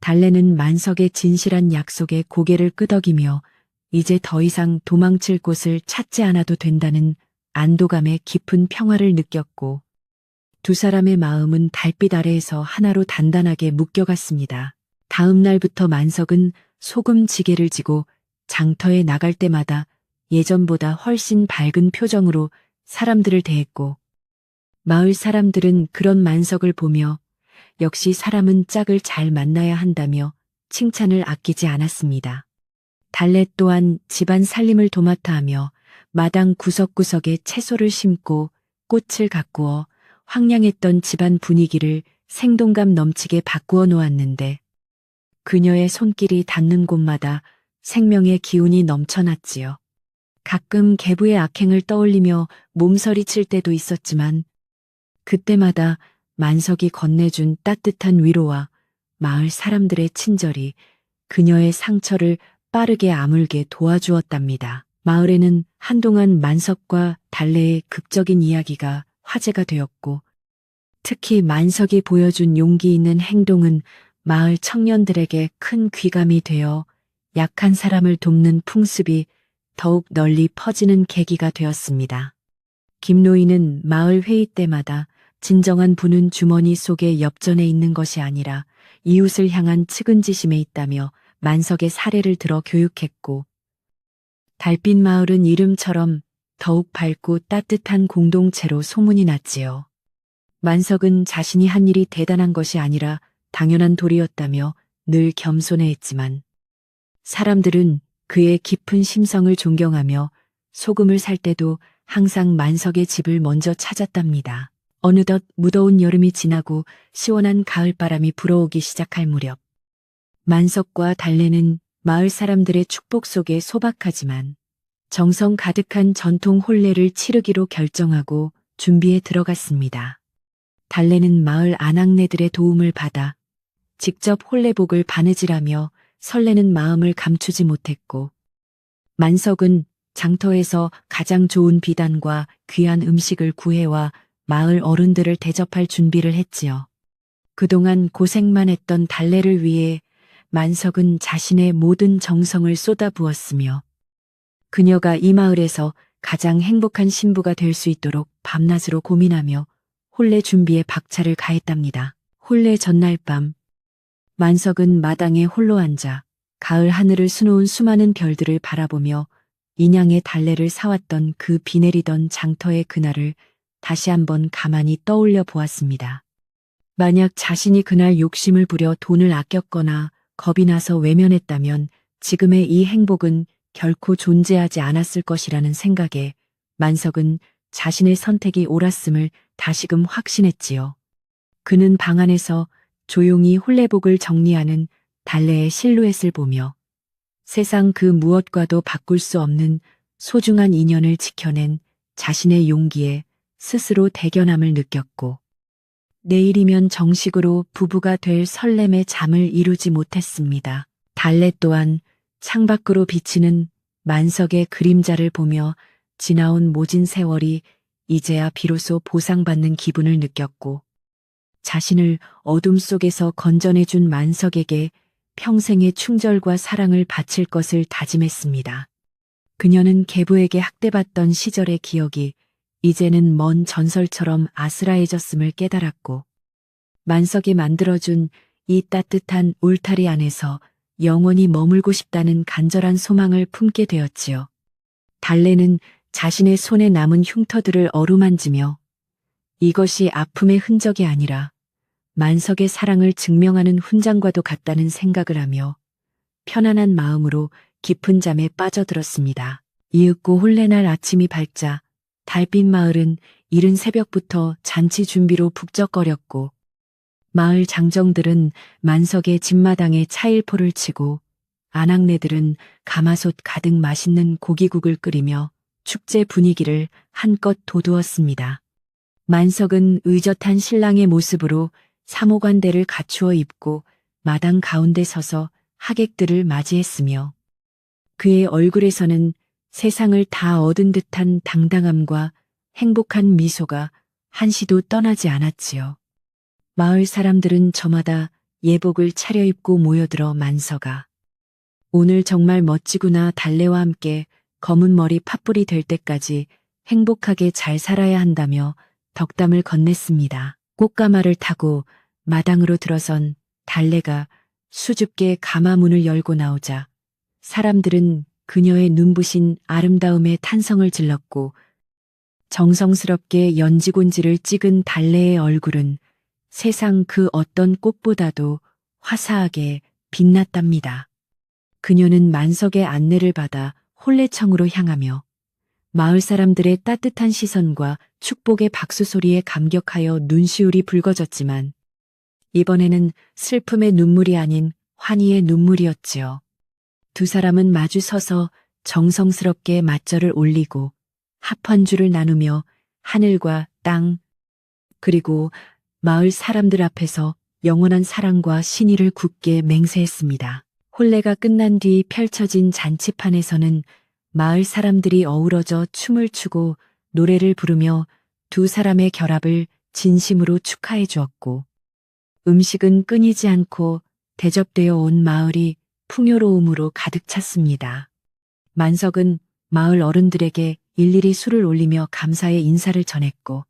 달래는 만석의 진실한 약속에 고개를 끄덕이며 이제 더 이상 도망칠 곳을 찾지 않아도 된다는 안도감에 깊은 평화를 느꼈고 두 사람의 마음은 달빛 아래에서 하나로 단단하게 묶여갔습니다. 다음 날부터 만석은 소금지게를 지고 장터에 나갈 때마다 예전보다 훨씬 밝은 표정으로 사람들을 대했고 마을 사람들은 그런 만석을 보며 역시 사람은 짝을 잘 만나야 한다며 칭찬을 아끼지 않았습니다. 달래 또한 집안 살림을 도맡아 하며 마당 구석구석에 채소를 심고 꽃을 가꾸어 황량했던 집안 분위기를 생동감 넘치게 바꾸어 놓았는데 그녀의 손길이 닿는 곳마다 생명의 기운이 넘쳐났지요. 가끔 계부의 악행을 떠올리며 몸서리칠 때도 있었지만 그때마다 만석이 건네준 따뜻한 위로와 마을 사람들의 친절이 그녀의 상처를 빠르게 아물게 도와주었답니다. 마을에는 한동안 만석과 달래의 극적인 이야기가 화제가 되었고 특히 만석이 보여준 용기 있는 행동은 마을 청년들에게 큰 귀감이 되어 약한 사람을 돕는 풍습이 더욱 널리 퍼지는 계기가 되었습니다. 김노인은 마을 회의 때마다 진정한 부는 주머니 속에 엽전에 있는 것이 아니라 이웃을 향한 측은지심에 있다며 만석의 사례를 들어 교육했고 달빛 마을은 이름처럼 더욱 밝고 따뜻한 공동체로 소문이 났지요. 만석은 자신이 한 일이 대단한 것이 아니라 당연한 도리였다며 늘 겸손해했지만 사람들은 그의 깊은 심성을 존경하며 소금을 살 때도 항상 만석의 집을 먼저 찾았답니다. 어느덧 무더운 여름이 지나고 시원한 가을바람이 불어오기 시작할 무렵 만석과 달래는 마을 사람들의 축복 속에 소박하지만 정성 가득한 전통 혼례를 치르기로 결정하고 준비에 들어갔습니다. 달래는 마을 아낙네들의 도움을 받아 직접 혼례복을 바느질하며 설레는 마음을 감추지 못했고 만석은 장터에서 가장 좋은 비단과 귀한 음식을 구해와 마을 어른들을 대접할 준비를 했지요. 그동안 고생만 했던 달래를 위해 만석은 자신의 모든 정성을 쏟아부었으며 그녀가 이 마을에서 가장 행복한 신부가 될 수 있도록 밤낮으로 고민하며 혼례 준비에 박차를 가했답니다. 혼례 전날 밤 만석은 마당에 홀로 앉아 가을 하늘을 수놓은 수많은 별들을 바라보며 인양의 달래를 사왔던 그 비 내리던 장터의 그날을 다시 한번 가만히 떠올려 보았습니다. 만약 자신이 그날 욕심을 부려 돈을 아꼈거나 겁이 나서 외면했다면 지금의 이 행복은 결코 존재하지 않았을 것이라는 생각에 만석은 자신의 선택이 옳았음을 다시금 확신했지요. 그는 방 안에서 조용히 홀레복을 정리하는 달래의 실루엣을 보며 세상 그 무엇과도 바꿀 수 없는 소중한 인연을 지켜낸 자신의 용기에 스스로 대견함을 느꼈고 내일이면 정식으로 부부가 될 설렘의 잠을 이루지 못했습니다. 달래 또한 창밖으로 비치는 만석의 그림자를 보며 지나온 모진 세월이 이제야 비로소 보상받는 기분을 느꼈고 자신을 어둠 속에서 건져내준 만석에게 평생의 충절과 사랑을 바칠 것을 다짐했습니다. 그녀는 계부에게 학대받던 시절의 기억이 이제는 먼 전설처럼 아스라해졌음을 깨달았고 만석이 만들어준 이 따뜻한 울타리 안에서 영원히 머물고 싶다는 간절한 소망을 품게 되었지요. 달래는 자신의 손에 남은 흉터들을 어루만지며 이것이 아픔의 흔적이 아니라 만석의 사랑을 증명하는 훈장과도 같다는 생각을 하며 편안한 마음으로 깊은 잠에 빠져들었습니다. 이윽고 홀레날 아침이 밝자 달빛 마을은 이른 새벽부터 잔치 준비로 북적거렸고 마을 장정들은 만석의 집마당에 차일포를 치고 아낙네들은 가마솥 가득 맛있는 고기국을 끓이며 축제 분위기를 한껏 돋우었습니다. 만석은 의젓한 신랑의 모습으로 사모관대를 갖추어 입고 마당 가운데 서서 하객들을 맞이했으며 그의 얼굴에서는 세상을 다 얻은 듯한 당당함과 행복한 미소가 한시도 떠나지 않았지요. 마을 사람들은 저마다 예복을 차려입고 모여들어 만석아 오늘 정말 멋지구나 달래와 함께 검은 머리 팥불이 될 때까지 행복하게 잘 살아야 한다며 덕담을 건넸습니다. 꽃가마를 타고 마당으로 들어선 달래가 수줍게 가마문을 열고 나오자 사람들은 그녀의 눈부신 아름다움에 탄성을 질렀고 정성스럽게 연지곤지를 찍은 달래의 얼굴은 세상 그 어떤 꽃보다도 화사하게 빛났답니다. 그녀는 만석의 안내를 받아 홀레청으로 향하며 마을 사람들의 따뜻한 시선과 축복의 박수 소리에 감격하여 눈시울이 붉어졌지만 이번에는 슬픔의 눈물이 아닌 환희의 눈물이었지요. 두 사람은 마주 서서 정성스럽게 맞절을 올리고 합헌주를 나누며 하늘과 땅 그리고 마을 사람들 앞에서 영원한 사랑과 신의를 굳게 맹세했습니다. 혼례가 끝난 뒤 펼쳐진 잔치판에서는 마을 사람들이 어우러져 춤을 추고 노래를 부르며 두 사람의 결합을 진심으로 축하해 주었고 음식은 끊이지 않고 대접되어 온 마을이 풍요로움으로 가득 찼습니다. 만석은 마을 어른들에게 일일이 술을 올리며 감사의 인사를 전했고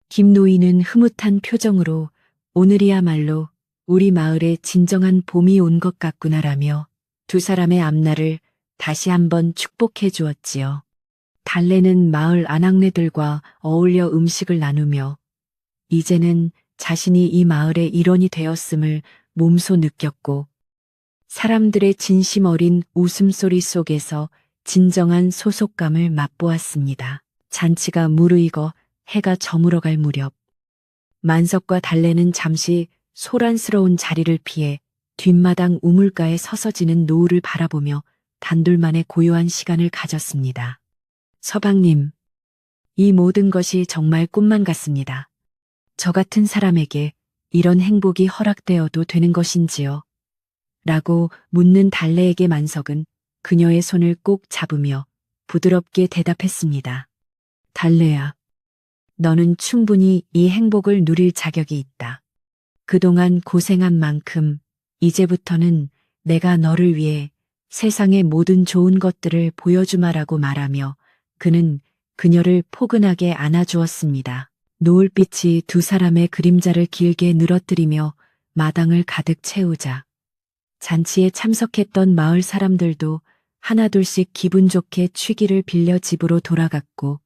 김노인은 흐뭇한 표정으로 오늘이야말로 우리 마을에 진정한 봄이 온 것 같구나라며 두 사람의 앞날을 다시 한번 축복해 주었지요. 달래는 마을 아낙네들과 어울려 음식을 나누며 이제는 자신이 이 마을의 일원이 되었음을 몸소 느꼈고 사람들의 진심 어린 웃음소리 속에서 진정한 소속감을 맛보았습니다. 잔치가 무르익어 해가 저물어갈 무렵 만석과 달래는 잠시 소란스러운 자리를 피해 뒷마당 우물가에 서서 지는 노을을 바라보며 단둘만의 고요한 시간을 가졌습니다. 서방님, 이 모든 것이 정말 꿈만 같습니다. 저 같은 사람에게 이런 행복이 허락되어도 되는 것인지요? 라고 묻는 달래에게 만석은 그녀의 손을 꼭 잡으며 부드럽게 대답했습니다. 달래야, 너는 충분히 이 행복을 누릴 자격이 있다. 그동안 고생한 만큼 이제부터는 내가 너를 위해 세상의 모든 좋은 것들을 보여주마라고 말하며 그는 그녀를 포근하게 안아주었습니다. 노을빛이 두 사람의 그림자를 길게 늘어뜨리며 마당을 가득 채우자 잔치에 참석했던 마을 사람들도 하나둘씩 기분 좋게 취기를 빌려 집으로 돌아갔고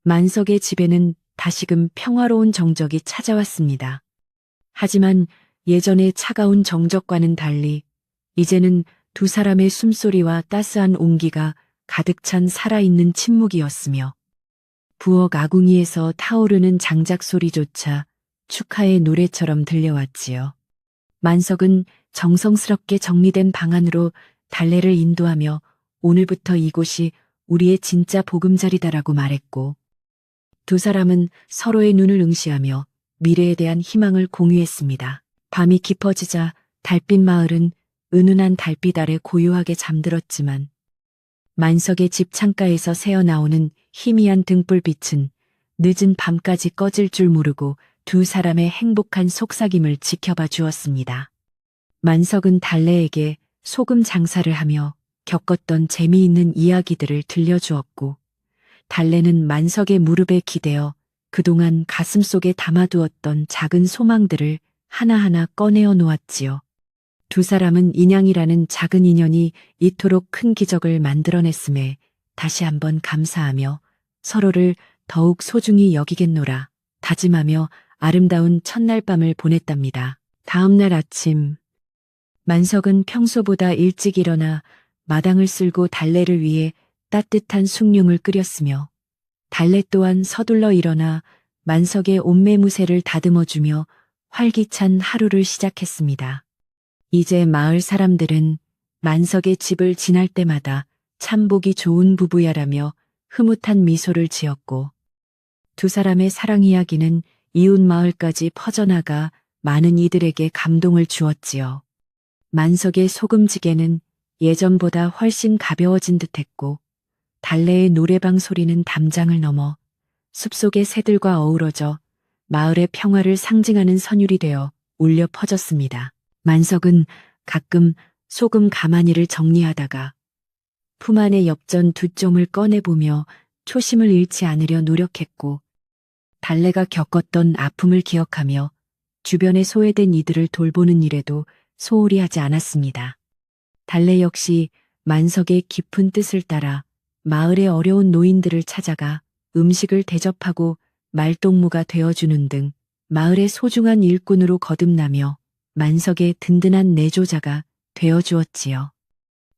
만석의 집에는 다시금 평화로운 정적이 찾아왔습니다. 하지만 예전의 차가운 정적과는 달리 이제는 두 사람의 숨소리와 따스한 온기가 가득 찬 살아있는 침묵이었으며 부엌 아궁이에서 타오르는 장작 소리조차 축하의 노래처럼 들려왔지요. 만석은 정성스럽게 정리된 방 안으로 달래를 인도하며 오늘부터 이곳이 우리의 진짜 보금자리다라고 말했고 두 사람은 서로의 눈을 응시하며 미래에 대한 희망을 공유했습니다. 밤이 깊어지자 달빛 마을은 은은한 달빛 아래 고요하게 잠들었지만 만석의 집 창가에서 새어나오는 희미한 등불빛은 늦은 밤까지 꺼질 줄 모르고 두 사람의 행복한 속삭임을 지켜봐 주었습니다. 만석은 달래에게 소금 장사를 하며 겪었던 재미있는 이야기들을 들려주었고 달래는 만석의 무릎에 기대어 그동안 가슴속에 담아두었던 작은 소망들을 하나하나 꺼내어 놓았지요. 두 사람은 인양이라는 작은 인연이 이토록 큰 기적을 만들어냈음에 다시 한번 감사하며 서로를 더욱 소중히 여기겠노라 다짐하며 아름다운 첫날 밤을 보냈답니다. 다음 날 아침 만석은 평소보다 일찍 일어나 마당을 쓸고 달래를 위해 따뜻한 숭늉을 끓였으며 달래 또한 서둘러 일어나 만석의 옷매무새를 다듬어주며 활기찬 하루를 시작했습니다. 이제 마을 사람들은 만석의 집을 지날 때마다 참 보기 좋은 부부야라며 흐뭇한 미소를 지었고 두 사람의 사랑 이야기는 이웃 마을까지 퍼져나가 많은 이들에게 감동을 주었지요. 만석의 소금지게는 예전보다 훨씬 가벼워진 듯했고 달래의 노래방 소리는 담장을 넘어 숲속의 새들과 어우러져 마을의 평화를 상징하는 선율이 되어 울려 퍼졌습니다. 만석은 가끔 소금 가마니를 정리하다가 품 안의 엽전 두 점을 꺼내보며 초심을 잃지 않으려 노력했고 달래가 겪었던 아픔을 기억하며 주변에 소외된 이들을 돌보는 일에도 소홀히 하지 않았습니다. 달래 역시 만석의 깊은 뜻을 따라 마을의 어려운 노인들을 찾아가 음식을 대접하고 말동무가 되어주는 등 마을의 소중한 일꾼으로 거듭나며 만석의 든든한 내조자가 되어주었지요.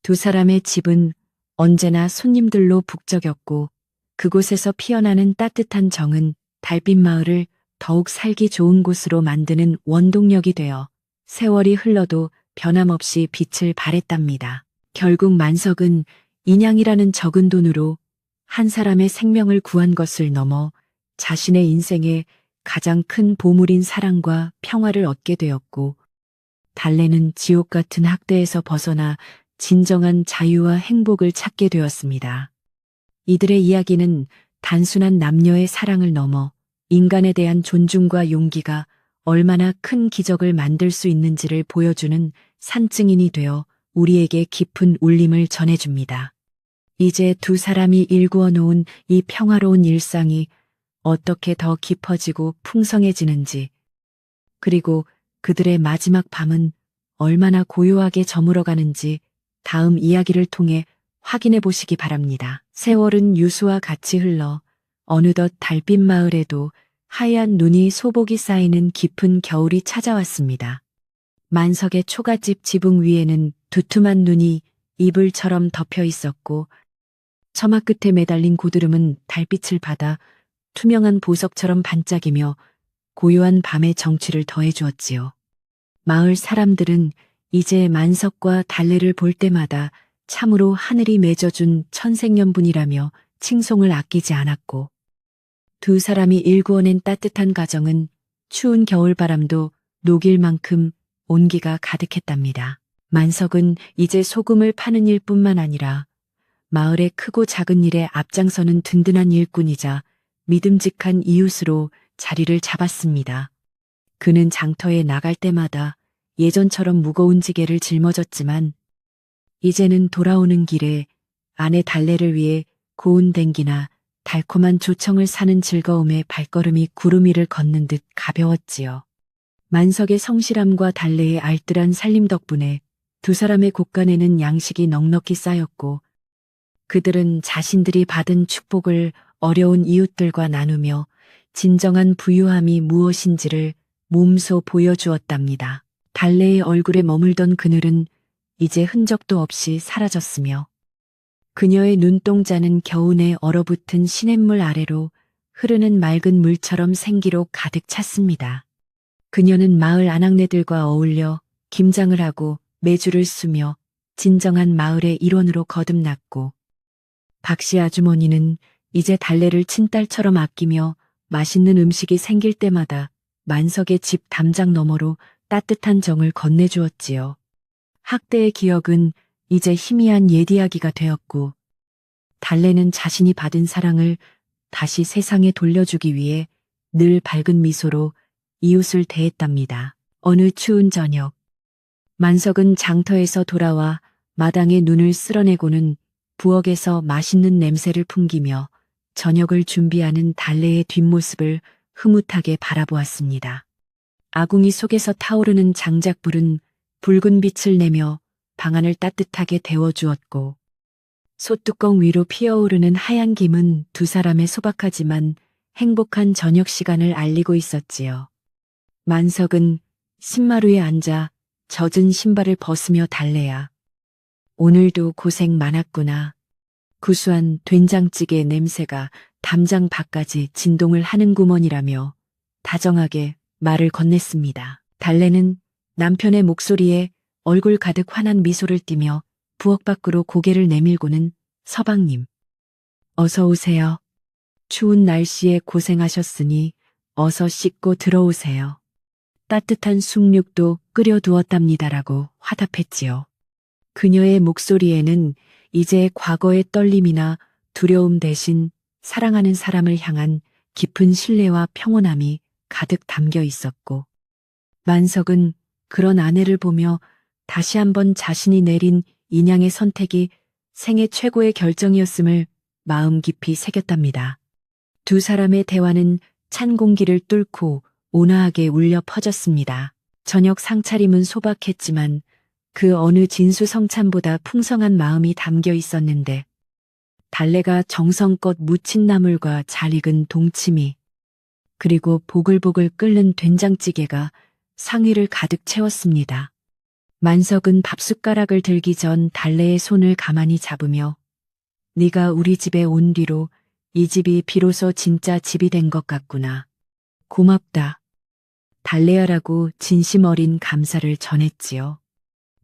두 사람의 집은 언제나 손님들로 북적였고 그곳에서 피어나는 따뜻한 정은 달빛 마을을 더욱 살기 좋은 곳으로 만드는 원동력이 되어 세월이 흘러도 변함없이 빛을 발했답니다. 결국 만석은 인양이라는 적은 돈으로 한 사람의 생명을 구한 것을 넘어 자신의 인생에 가장 큰 보물인 사랑과 평화를 얻게 되었고 달래는 지옥 같은 학대에서 벗어나 진정한 자유와 행복을 찾게 되었습니다. 이들의 이야기는 단순한 남녀의 사랑을 넘어 인간에 대한 존중과 용기가 얼마나 큰 기적을 만들 수 있는지를 보여주는 산증인이 되어 우리에게 깊은 울림을 전해줍니다. 이제 두 사람이 일구어 놓은 이 평화로운 일상이 어떻게 더 깊어지고 풍성해지는지, 그리고 그들의 마지막 밤은 얼마나 고요하게 저물어가는지 다음 이야기를 통해 확인해 보시기 바랍니다. 세월은 유수와 같이 흘러 어느덧 달빛 마을에도 하얀 눈이 소복이 쌓이는 깊은 겨울이 찾아왔습니다. 만석의 초가집 지붕 위에는 두툼한 눈이 이불처럼 덮여 있었고 처마 끝에 매달린 고드름은 달빛을 받아 투명한 보석처럼 반짝이며 고요한 밤의 정취를 더해 주었지요. 마을 사람들은 이제 만석과 달래를 볼 때마다 참으로 하늘이 맺어준 천생연분이라며 칭송을 아끼지 않았고 두 사람이 일구어낸 따뜻한 가정은 추운 겨울바람도 녹일 만큼 온기가 가득했답니다. 만석은 이제 소금을 파는 일뿐만 아니라 마을의 크고 작은 일에 앞장서는 든든한 일꾼이자 믿음직한 이웃으로 자리를 잡았습니다. 그는 장터에 나갈 때마다 예전처럼 무거운 지게를 짊어졌지만 이제는 돌아오는 길에 아내 달래를 위해 고운 댕기나 달콤한 조청을 사는 즐거움에 발걸음이 구름 위를 걷는 듯 가벼웠지요. 만석의 성실함과 달래의 알뜰한 살림 덕분에 두 사람의 곳간에는 양식이 넉넉히 쌓였고 그들은 자신들이 받은 축복을 어려운 이웃들과 나누며 진정한 부유함이 무엇인지를 몸소 보여주었답니다. 달래의 얼굴에 머물던 그늘은 이제 흔적도 없이 사라졌으며 그녀의 눈동자는 겨우내 얼어붙은 시냇물 아래로 흐르는 맑은 물처럼 생기로 가득 찼습니다. 그녀는 마을 아낙네들과 어울려 김장을 하고 매주를 쓰며 진정한 마을의 일원으로 거듭났고 박씨 아주머니는 이제 달래를 친딸처럼 아끼며 맛있는 음식이 생길 때마다 만석의 집 담장 너머로 따뜻한 정을 건네주었지요. 학대의 기억은 이제 희미한 옛 이야기가 되었고 달래는 자신이 받은 사랑을 다시 세상에 돌려주기 위해 늘 밝은 미소로 이웃을 대했답니다. 어느 추운 저녁, 만석은 장터에서 돌아와 마당에 눈을 쓸어내고는 부엌에서 맛있는 냄새를 풍기며 저녁을 준비하는 달래의 뒷모습을 흐뭇하게 바라보았습니다. 아궁이 속에서 타오르는 장작불은 붉은 빛을 내며 방안을 따뜻하게 데워주었고 솥뚜껑 위로 피어오르는 하얀 김은 두 사람의 소박하지만 행복한 저녁 시간을 알리고 있었지요. 만석은 신마루에 앉아 젖은 신발을 벗으며 달래야 오늘도 고생 많았구나. 구수한 된장찌개 냄새가 담장 밖까지 진동을 하는구먼이라며 다정하게 말을 건넸습니다. 달래는 남편의 목소리에 얼굴 가득 환한 미소를 띠며 부엌 밖으로 고개를 내밀고는 서방님, 어서 오세요. 추운 날씨에 고생하셨으니 어서 씻고 들어오세요. 따뜻한 숭늉도 끓여두었답니다라고 화답했지요. 그녀의 목소리에는 이제 과거의 떨림이나 두려움 대신 사랑하는 사람을 향한 깊은 신뢰와 평온함이 가득 담겨 있었고 만석은 그런 아내를 보며 다시 한번 자신이 내린 인양의 선택이 생애 최고의 결정이었음을 마음 깊이 새겼답니다. 두 사람의 대화는 찬 공기를 뚫고 온화하게 울려 퍼졌습니다. 저녁 상차림은 소박했지만 그 어느 진수성찬보다 풍성한 마음이 담겨 있었는데 달래가 정성껏 무친 나물과 잘 익은 동치미 그리고 보글보글 끓는 된장찌개가 상위를 가득 채웠습니다. 만석은 밥숟가락을 들기 전 달래의 손을 가만히 잡으며 네가 우리 집에 온 뒤로 이 집이 비로소 진짜 집이 된 것 같구나. 고맙다. 달래야라고 진심 어린 감사를 전했지요.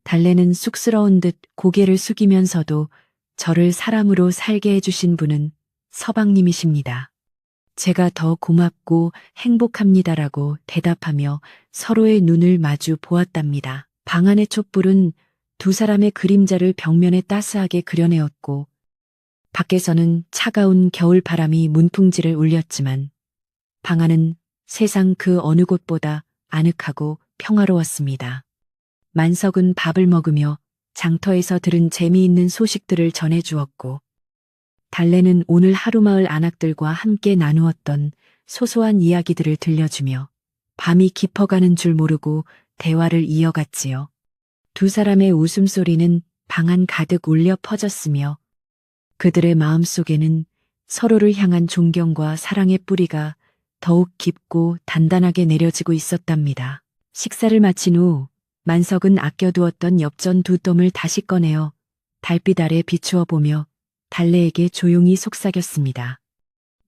달래는 쑥스러운 듯 고개를 숙이면서도 저를 사람으로 살게 해주신 분은 서방님이십니다. 제가 더 고맙고 행복합니다라고 대답하며 서로의 눈을 마주 보았답니다. 방 안의 촛불은 두 사람의 그림자를 벽면에 따스하게 그려내었고 밖에서는 차가운 겨울바람이 문풍지를 울렸지만 방 안은 세상 그 어느 곳보다 아늑하고 평화로웠습니다. 만석은 밥을 먹으며 장터에서 들은 재미있는 소식들을 전해주었고 달래는 오늘 하루마을 아낙들과 함께 나누었던 소소한 이야기들을 들려주며 밤이 깊어가는 줄 모르고 대화를 이어갔지요. 두 사람의 웃음소리는 방 안 가득 울려 퍼졌으며 그들의 마음속에는 서로를 향한 존경과 사랑의 뿌리가 더욱 깊고 단단하게 내려지고 있었답니다. 식사를 마친 후 만석은 아껴두었던 엽전 두 뼘을 다시 꺼내어 달빛 아래 비추어 보며 달래에게 조용히 속삭였습니다.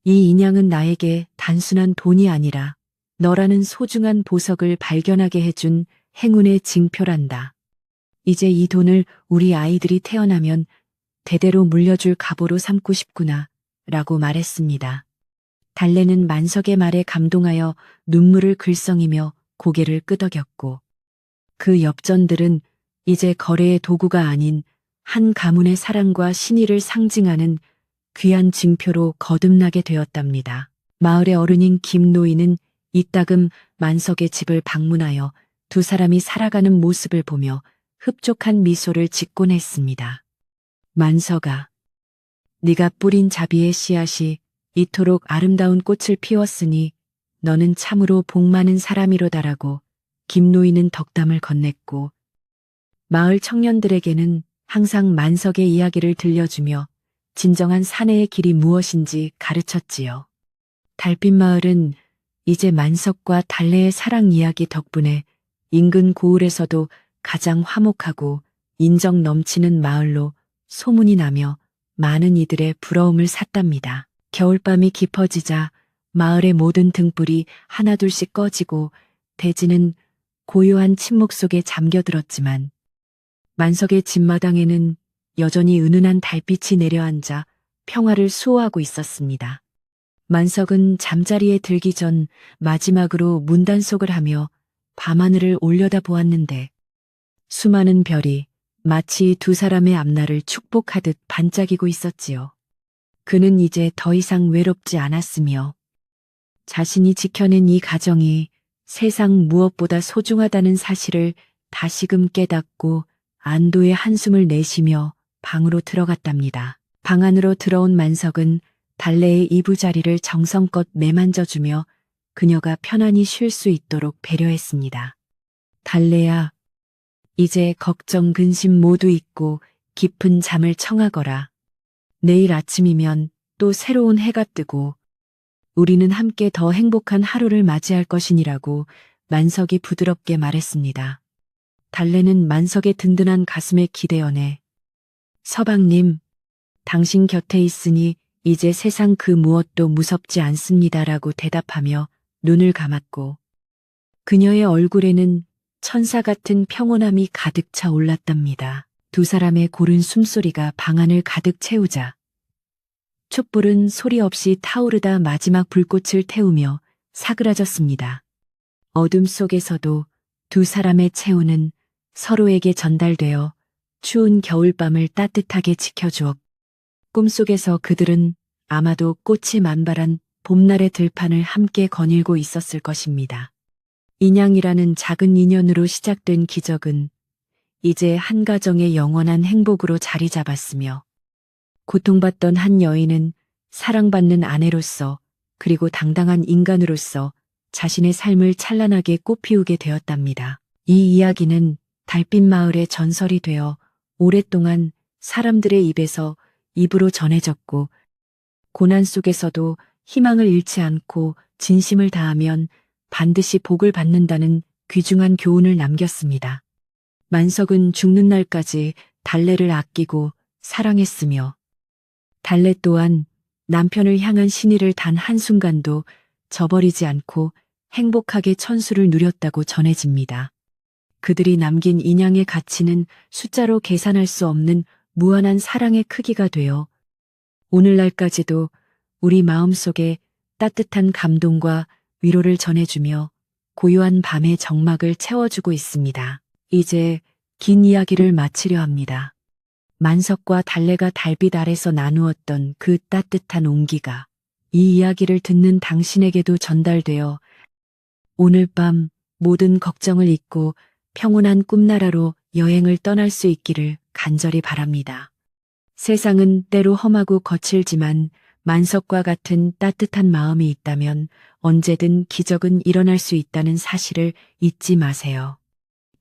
이 인양은 나에게 단순한 돈이 아니라 너라는 소중한 보석을 발견하게 해준 행운의 징표란다. 이제 이 돈을 우리 아이들이 태어나면 대대로 물려줄 갑오로 삼고 싶구나 라고 말했습니다. 달래는 만석의 말에 감동하여 눈물을 글썽이며 고개를 끄덕였고 그 엽전들은 이제 거래의 도구가 아닌 한 가문의 사랑과 신의를 상징하는 귀한 징표로 거듭나게 되었답니다. 마을의 어른인 김노인은 이따금 만석의 집을 방문하여 두 사람이 살아가는 모습을 보며 흡족한 미소를 짓곤 했습니다. 만석아, 네가 뿌린 자비의 씨앗이 이토록 아름다운 꽃을 피웠으니 너는 참으로 복 많은 사람이로다라고 김노인은 덕담을 건넸고 마을 청년들에게는 항상 만석의 이야기를 들려주며 진정한 사내의 길이 무엇인지 가르쳤지요. 달빛마을은 이제 만석과 달래의 사랑 이야기 덕분에 인근 고을에서도 가장 화목하고 인정 넘치는 마을로 소문이 나며 많은 이들의 부러움을 샀답니다. 겨울밤이 깊어지자 마을의 모든 등불이 하나둘씩 꺼지고 대지는 고요한 침묵 속에 잠겨들었지만 만석의 집마당에는 여전히 은은한 달빛이 내려앉아 평화를 수호하고 있었습니다. 만석은 잠자리에 들기 전 마지막으로 문단속을 하며 밤하늘을 올려다 보았는데 수많은 별이 마치 두 사람의 앞날을 축복하듯 반짝이고 있었지요. 그는 이제 더 이상 외롭지 않았으며 자신이 지켜낸 이 가정이 세상 무엇보다 소중하다는 사실을 다시금 깨닫고 안도의 한숨을 내쉬며 방으로 들어갔답니다. 방 안으로 들어온 만석은 달래의 이부자리를 정성껏 매만져주며 그녀가 편안히 쉴 수 있도록 배려했습니다. 달래야, 이제 걱정 근심 모두 잊고 깊은 잠을 청하거라. 내일 아침이면 또 새로운 해가 뜨고 우리는 함께 더 행복한 하루를 맞이할 것이니라고 만석이 부드럽게 말했습니다. 달래는 만석의 든든한 가슴에 기대어내 서방님, 당신 곁에 있으니 이제 세상 그 무엇도 무섭지 않습니다라고 대답하며 눈을 감았고 그녀의 얼굴에는 천사 같은 평온함이 가득 차 올랐답니다. 두 사람의 고른 숨소리가 방 안을 가득 채우자 촛불은 소리 없이 타오르다 마지막 불꽃을 태우며 사그라졌습니다. 어둠 속에서도 두 사람의 체온은 서로에게 전달되어 추운 겨울밤을 따뜻하게 지켜주었고 꿈속에서 그들은 아마도 꽃이 만발한 봄날의 들판을 함께 거닐고 있었을 것입니다. 인양이라는 작은 인연으로 시작된 기적은 이제 한 가정의 영원한 행복으로 자리 잡았으며 고통받던 한 여인은 사랑받는 아내로서 그리고 당당한 인간으로서 자신의 삶을 찬란하게 꽃피우게 되었답니다. 이 이야기는 달빛 마을의 전설이 되어 오랫동안 사람들의 입에서 입으로 전해졌고 고난 속에서도 희망을 잃지 않고 진심을 다하면 반드시 복을 받는다는 귀중한 교훈을 남겼습니다. 만석은 죽는 날까지 달래를 아끼고 사랑했으며 달래 또한 남편을 향한 신의를 단 한순간도 저버리지 않고 행복하게 천수를 누렸다고 전해집니다. 그들이 남긴 인양의 가치는 숫자로 계산할 수 없는 무한한 사랑의 크기가 되어 오늘날까지도 우리 마음속에 따뜻한 감동과 위로를 전해주며 고요한 밤의 정막을 채워주고 있습니다. 이제 긴 이야기를 마치려 합니다. 만석과 달래가 달빛 아래서 나누었던 그 따뜻한 온기가 이 이야기를 듣는 당신에게도 전달되어 오늘 밤 모든 걱정을 잊고 평온한 꿈나라로 여행을 떠날 수 있기를 간절히 바랍니다. 세상은 때로 험하고 거칠지만 만석과 같은 따뜻한 마음이 있다면 언제든 기적은 일어날 수 있다는 사실을 잊지 마세요.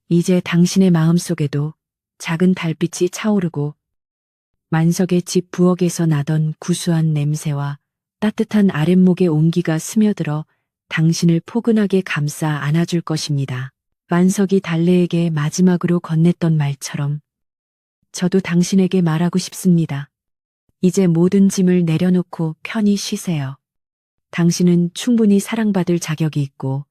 이제 당신의 마음속에도 작은 달빛이 차오르고 만석의 집 부엌에서 나던 구수한 냄새와 따뜻한 아랫목의 온기가 스며들어 당신을 포근하게 감싸 안아줄 것입니다. 만석이 달래에게 마지막으로 건넸던 말처럼 저도 당신에게 말하고 싶습니다. 이제 모든 짐을 내려놓고 편히 쉬세요. 당신은 충분히 사랑받을 자격이 있고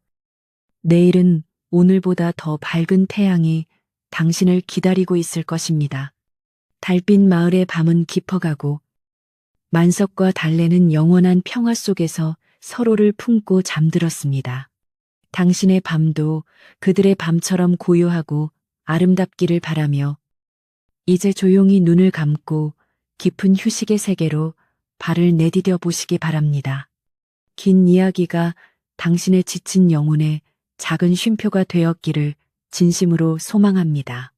내일은 오늘보다 더 밝은 태양이 당신을 기다리고 있을 것입니다. 달빛 마을의 밤은 깊어가고 만석과 달래는 영원한 평화 속에서 서로를 품고 잠들었습니다. 당신의 밤도 그들의 밤처럼 고요하고 아름답기를 바라며 이제 조용히 눈을 감고 깊은 휴식의 세계로 발을 내디뎌 보시기 바랍니다. 긴 이야기가 당신의 지친 영혼에 작은 쉼표가 되었기를 진심으로 소망합니다.